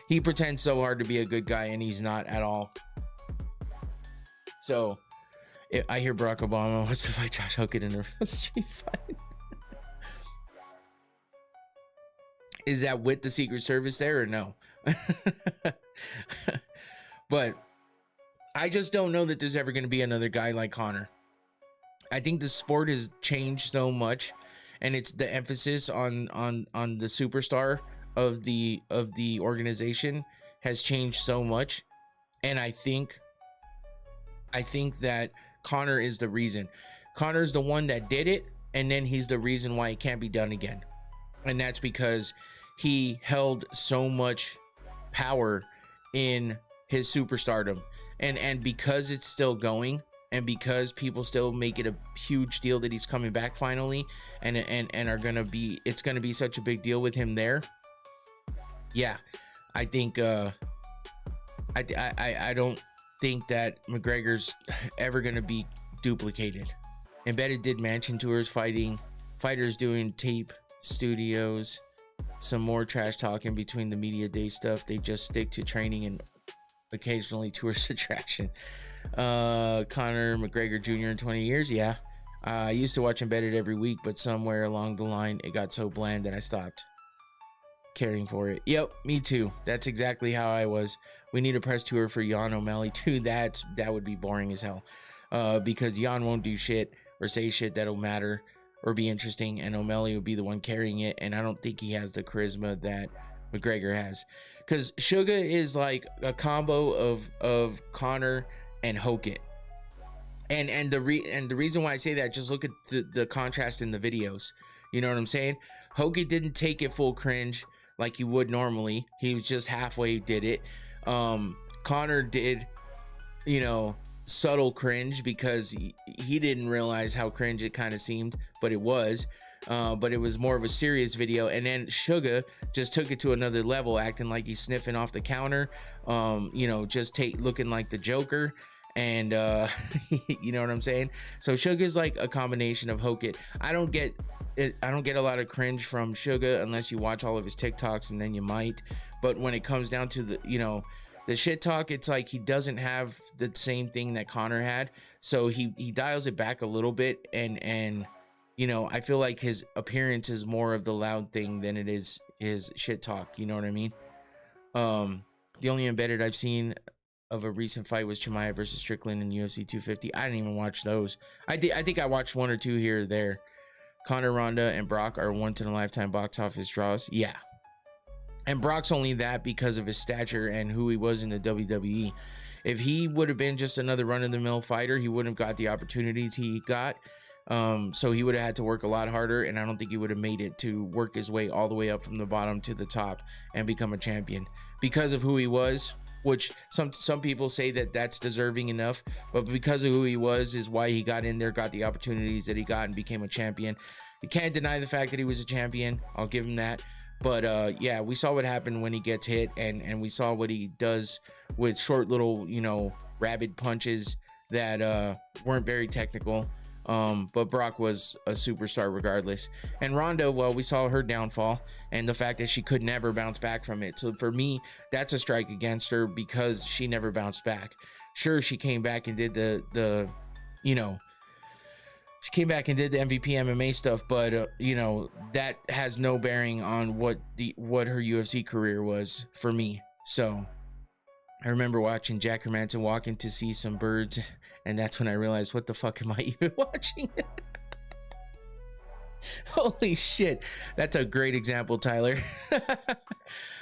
He pretends so hard to be a good guy, and he's not at all. So, I hear Barack Obama wants to fight Josh Hogan in a street fight. Is that with the Secret Service there or no? But I just don't know that there's ever going to be another guy like Conor. I think the sport has changed so much, and it's the emphasis on the superstar of the organization has changed so much. And I think that Conor is the reason. Conor's the one that did it, and then he's the reason why it can't be done again. And that's because he held so much power in his superstardom, and because it's still going, and because people still make it a huge deal that he's coming back finally, and are gonna be, it's gonna be such a big deal with him there. Yeah, I think I don't think that McGregor's ever gonna be duplicated. Embedded did mansion tours, fighters doing tape studios, some more trash talking between the media day stuff. They just stick to training and occasionally tourist attraction. Conor McGregor Jr. in 20 years. Yeah, I used to watch Embedded every week, but somewhere along the line it got so bland that I stopped caring for it. Yep, me too. That's exactly how I was. We need a press tour for Jan O'Malley too. That would be boring as hell, because Jan won't do shit or say shit that'll matter or be interesting, and O'Malley would be the one carrying it, and I don't think he has the charisma that McGregor has, because Suga is like a combo of Conor and Hokit, and the reason why I say that, just look at the contrast in the videos. You know what I'm saying? Hokit didn't take it full cringe like you would normally. He was just halfway did it. Conor did, you know, subtle cringe because he didn't realize how cringe it kind of seemed, but it was. But it was more of a serious video. And then Suga just took it to another level, acting like he's sniffing off the counter, you know, just looking like the Joker. And you know what I'm saying? So Suga is like a combination of Hokit. I don't get a lot of cringe from Suga unless you watch all of his TikToks, and then you might. But when it comes down to the shit talk, it's like he doesn't have the same thing that Conor had. So he dials it back a little bit, and I feel like his appearance is more of the loud thing than it is his shit talk. You know what I mean? The only embedded I've seen of a recent fight was Chimaev versus Strickland in UFC 250. I didn't even watch those. I think I watched one or two here or there. Conor, Ronda, and Brock are once in a lifetime box office draws. Yeah. And Brock's only that because of his stature and who he was in the WWE. If he would have been just another run-of-the-mill fighter, he wouldn't have got the opportunities he got. So he would have had to work a lot harder, and I don't think he would have made it to work his way all the way up from the bottom to the top and become a champion because of who he was, which some people say that that's deserving enough, but because of who he was is why he got in there, got the opportunities that he got, and became a champion. You can't deny the fact that he was a champion. I'll give him that. But yeah, we saw what happened when he gets hit, and we saw what he does with short little, rabid punches that weren't very technical. But Brock was a superstar regardless. And Ronda, well, we saw her downfall and the fact that she could never bounce back from it. So for me, that's a strike against her because she never bounced back. Sure, she came back and did she came back and did the MVP MMA stuff, but that has no bearing on what her UFC career was for me. So I remember watching Jack Hermanson walk in to see some birds, and that's when I realized, what the fuck am I even watching? Holy shit. That's a great example, Tyler.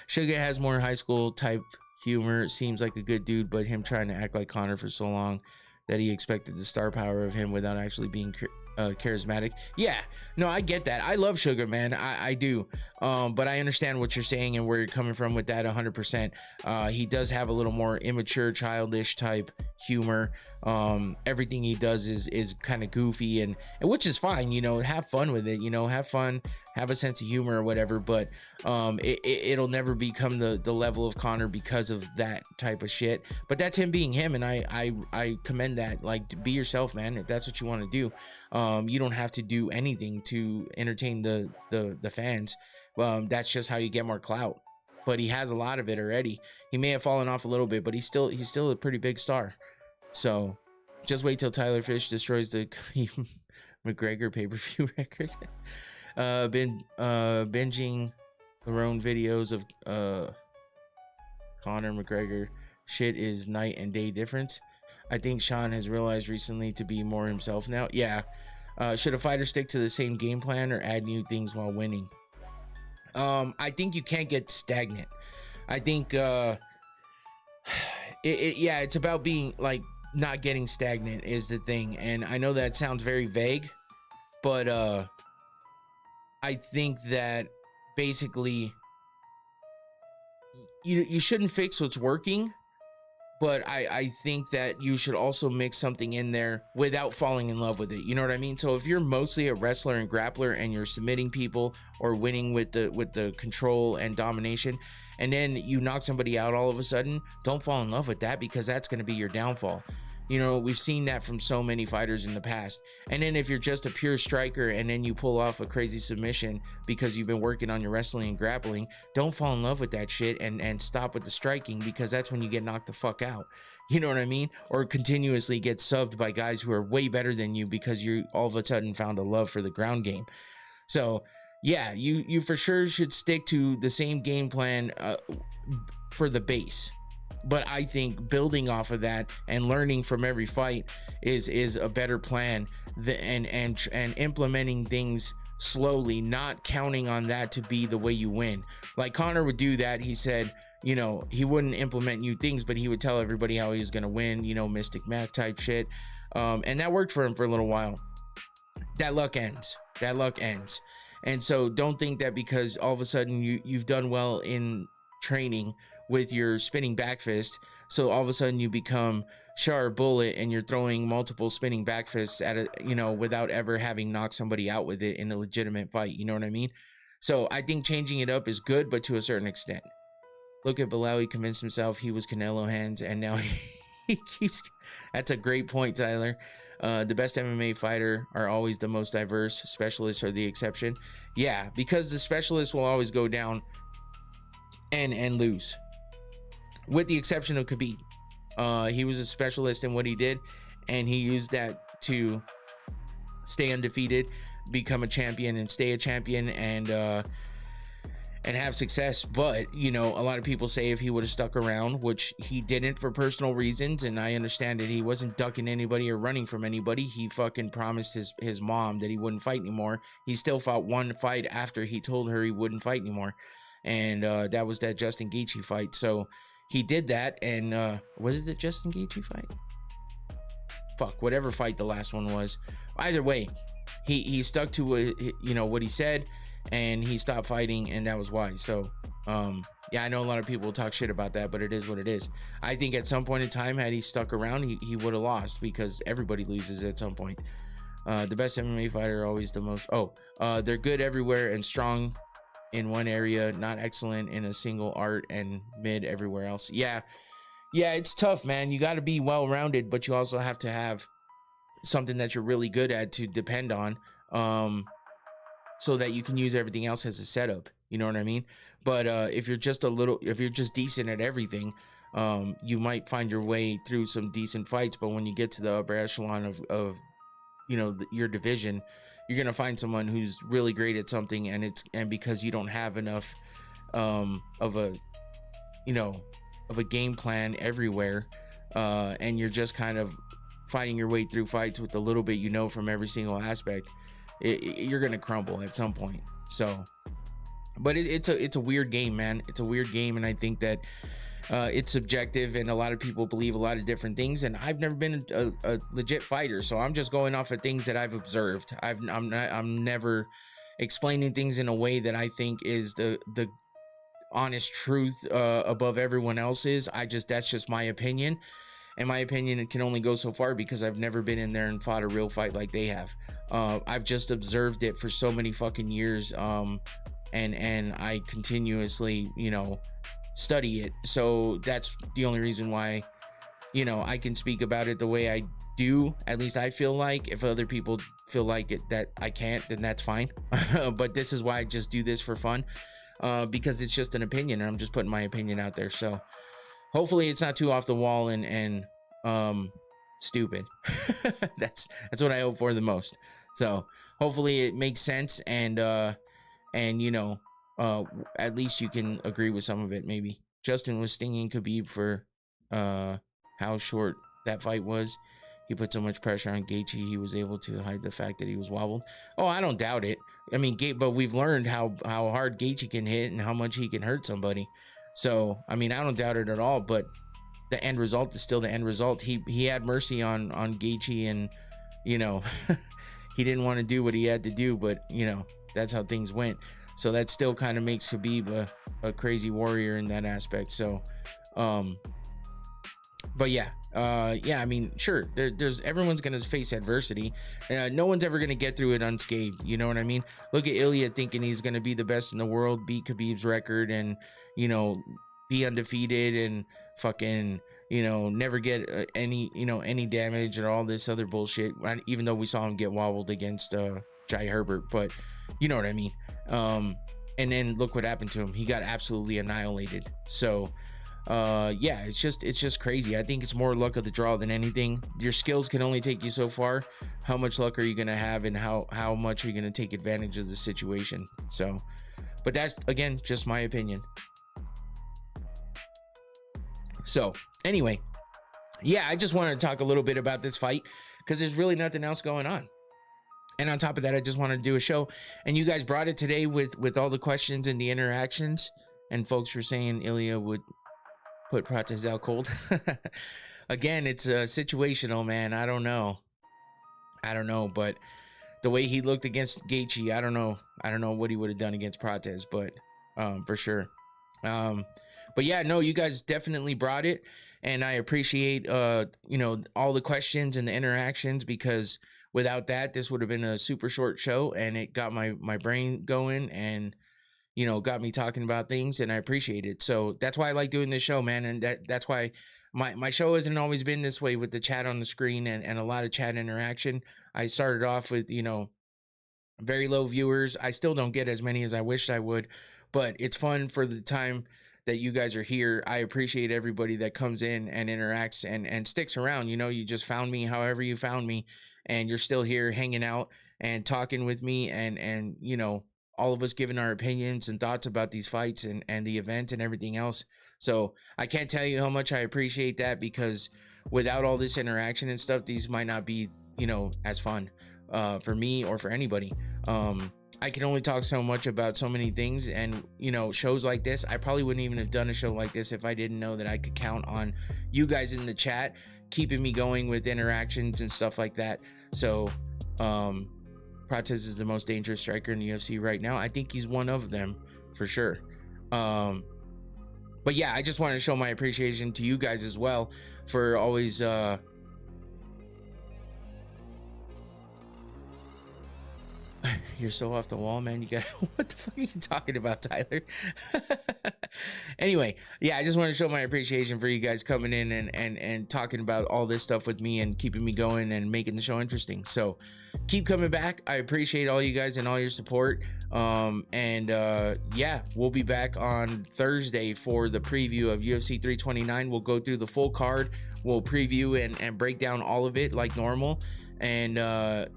Sugar has more high school type humor. Seems like a good dude, but him trying to act like Conor for so long that he expected the star power of him without actually being charismatic. Yeah, no, I get that. I love Sugar, man. I do. But I understand what you're saying and where you're coming from with that 100%. He does have a little more immature, childish type humor. Everything he does is kind of goofy, and which is fine. Have fun with it. Have fun, have a sense of humor or whatever. But it'll never become the level of Conor because of that type of shit. But that's him being him, and I commend that. Like, be yourself, man. If that's what you want to do. You don't have to do anything to entertain the fans. That's just how you get more clout. But he has a lot of it already. He may have fallen off a little bit, but he's still a pretty big star. So just wait till Tyler Fish destroys the McGregor pay-per-view record. Been binging their own videos of Conor McGregor. Shit is night and day difference. I think Sean has realized recently to be more himself now. Yeah. Should a fighter stick to the same game plan or add new things while winning? I think you can't get stagnant. I think it's about being like not getting stagnant is the thing. And I know that sounds very vague, but I think that basically you shouldn't fix what's working. But I think that you should also mix something in there without falling in love with it. You know what I mean? So if you're mostly a wrestler and grappler and you're submitting people or winning with the control and domination, and then you knock somebody out all of a sudden, don't fall in love with that, because that's going to be your downfall. We've seen that from so many fighters in the past. And then if you're just a pure striker and then you pull off a crazy submission because you've been working on your wrestling and grappling, don't fall in love with that shit and stop with the striking, because that's when you get knocked the fuck out. You know what I mean? Or continuously get subbed by guys who are way better than you because you all of a sudden found a love for the ground game. So yeah, you for sure should stick to the same game plan for the base. But I think building off of that and learning from every fight is a better plan and implementing things slowly, not counting on that to be the way you win. Like Conor would do that. He said, he wouldn't implement new things, but he would tell everybody how he was going to win, Mystic Mac type shit. And that worked for him for a little while. That luck ends. And so don't think that because all of a sudden you've done well in training with your spinning back fist, so all of a sudden you become Shar Bullet and you're throwing multiple spinning back fists at without ever having knocked somebody out with it in a legitimate fight. You know what I mean? So I think changing it up is good, but to a certain extent. Look at Bilal. He convinced himself he was Canelo hands, and now he keeps. That's a great point, Tyler. The best MMA fighter are always the most diverse. Specialists are the exception. Yeah, because the specialists will always go down and lose, with the exception of Khabib. He was a specialist in what he did, and he used that to stay undefeated, become a champion, and stay a champion, and have success. But you know, a lot of people say if he would have stuck around, which he didn't for personal reasons, and I understand it, he wasn't ducking anybody or running from anybody. He fucking promised his mom that he wouldn't fight anymore. He still fought one fight after he told her he wouldn't fight anymore, and that was that Justin Gaethje fight. So he did that, and was it the Justin Gaethje fight? Fuck, whatever fight the last one was. Either way, he stuck to what he said, and he stopped fighting, and that was why. So yeah, I know a lot of people talk shit about that, but it is what it is. I think at some point in time, had he stuck around, he would have lost, because everybody loses at some point. The best MMA fighter, always the most. They're good everywhere and strong in one area, not excellent in a single art, and mid everywhere else. Yeah, it's tough, man. You got to be well-rounded, but you also have to have something that you're really good at to depend on, so that you can use everything else as a setup. You know what I mean? But if you're just decent at everything, you might find your way through some decent fights. But when you get to the upper echelon of your division, you're gonna find someone who's really great at something, and because you don't have enough of a game plan everywhere, and you're just kind of fighting your way through fights with the little bit from every single aspect, you're gonna crumble at some point. So, but it's a weird game, man. It's a weird game, and I think that it's subjective, and a lot of people believe a lot of different things, and I've never been a legit fighter, so I'm just going off of things that I've observed. I'm never explaining things in a way that I think is the honest truth above everyone else's. That's just my opinion, and my opinion can only go so far, because I've never been in there and fought a real fight like they have. I've just observed it for so many fucking years, and I continuously study it. So that's the only reason why I can speak about it the way I do. At least I feel like. If other people feel like it that I can't, then that's fine. But this is why I just do this for fun, because it's just an opinion, and I'm just putting my opinion out there. So hopefully it's not too off the wall and stupid. That's what I hope for the most. So hopefully it makes sense, and at least you can agree with some of it. Maybe Justin was stinging Khabib for how short that fight was. He put so much pressure on Gaethje, he was able to hide the fact that he was wobbled. Oh, I don't doubt it. I mean, but we've learned how hard Gaethje can hit and how much he can hurt somebody. So, I mean, I don't doubt it at all, but the end result is still the end result. He had mercy on Gaethje, and he didn't want to do what he had to do, but that's how things went. So that still kind of makes Khabib a crazy warrior in that aspect. So but yeah, I mean, sure, there's everyone's gonna face adversity. No one's ever gonna get through it unscathed. You know what I mean? Look at Ilya thinking he's gonna be the best in the world, beat Khabib's record, and be undefeated, and fucking never get any damage or all this other bullshit. Even though we saw him get wobbled against Jai Herbert, but you know what I mean. And then look what happened to him. He got absolutely annihilated. So yeah, it's just crazy. I think it's more luck of the draw than anything. Your skills can only take you so far. How much luck are you gonna have, and how much are you gonna take advantage of the situation? So, but that's, again, just my opinion. So anyway, yeah, I just wanted to talk a little bit about this fight, because there's really nothing else going on. And on top of that, I just wanted to do a show, and you guys brought it today with all the questions and the interactions, and folks were saying Ilya would put Prates out cold. Again, it's situational, man. I don't know, but the way he looked against Gaethje, I don't know what he would have done against Prates, but for sure. But yeah, no, you guys definitely brought it, and I appreciate all the questions and the interactions, because without that, this would have been a super short show, and it got my brain going, and got me talking about things, and I appreciate it. So that's why I like doing this show, man, and that's why my show hasn't always been this way, with the chat on the screen and a lot of chat interaction. I started off with very low viewers. I still don't get as many as I wished I would, but it's fun for the time that you guys are here. I appreciate everybody that comes in and interacts and sticks around. You know, you just found me however you found me, and you're still here hanging out and talking with me, and you know, all of us giving our opinions and thoughts about these fights and the event and everything else. So I can't tell you how much I appreciate that, because without all this interaction and stuff, these might not be, you know, as fun for me or for anybody. I can only talk so much about so many things, and you know, shows like this, I probably wouldn't even have done a show like this if I didn't know that I could count on you guys in the chat keeping me going with interactions and stuff like that. So Prates is the most dangerous striker in the UFC right now. I think he's one of them for sure. But yeah, I just wanted to show my appreciation to you guys as well for always you're so off the wall, man. You got what the fuck are you talking about, Tyler? Anyway, yeah, I just want to show my appreciation for you guys coming in and talking about all this stuff with me and keeping me going and making the show interesting. So keep coming back. I appreciate all you guys and all your support. Yeah, we'll be back on Thursday for the preview of UFC 329. We'll go through the full card. We'll preview and break down all of it like normal. And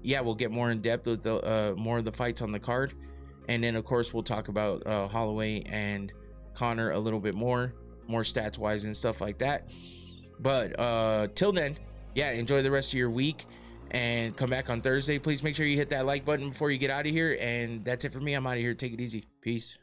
yeah, we'll get more in depth with the more of the fights on the card, and then of course we'll talk about Holloway and Conor a little bit more stats wise and stuff like that. But till then, yeah, enjoy the rest of your week and come back on Thursday. Please make sure you hit that like button before you get out of here. And that's it for me. I'm out of here. Take it easy. Peace.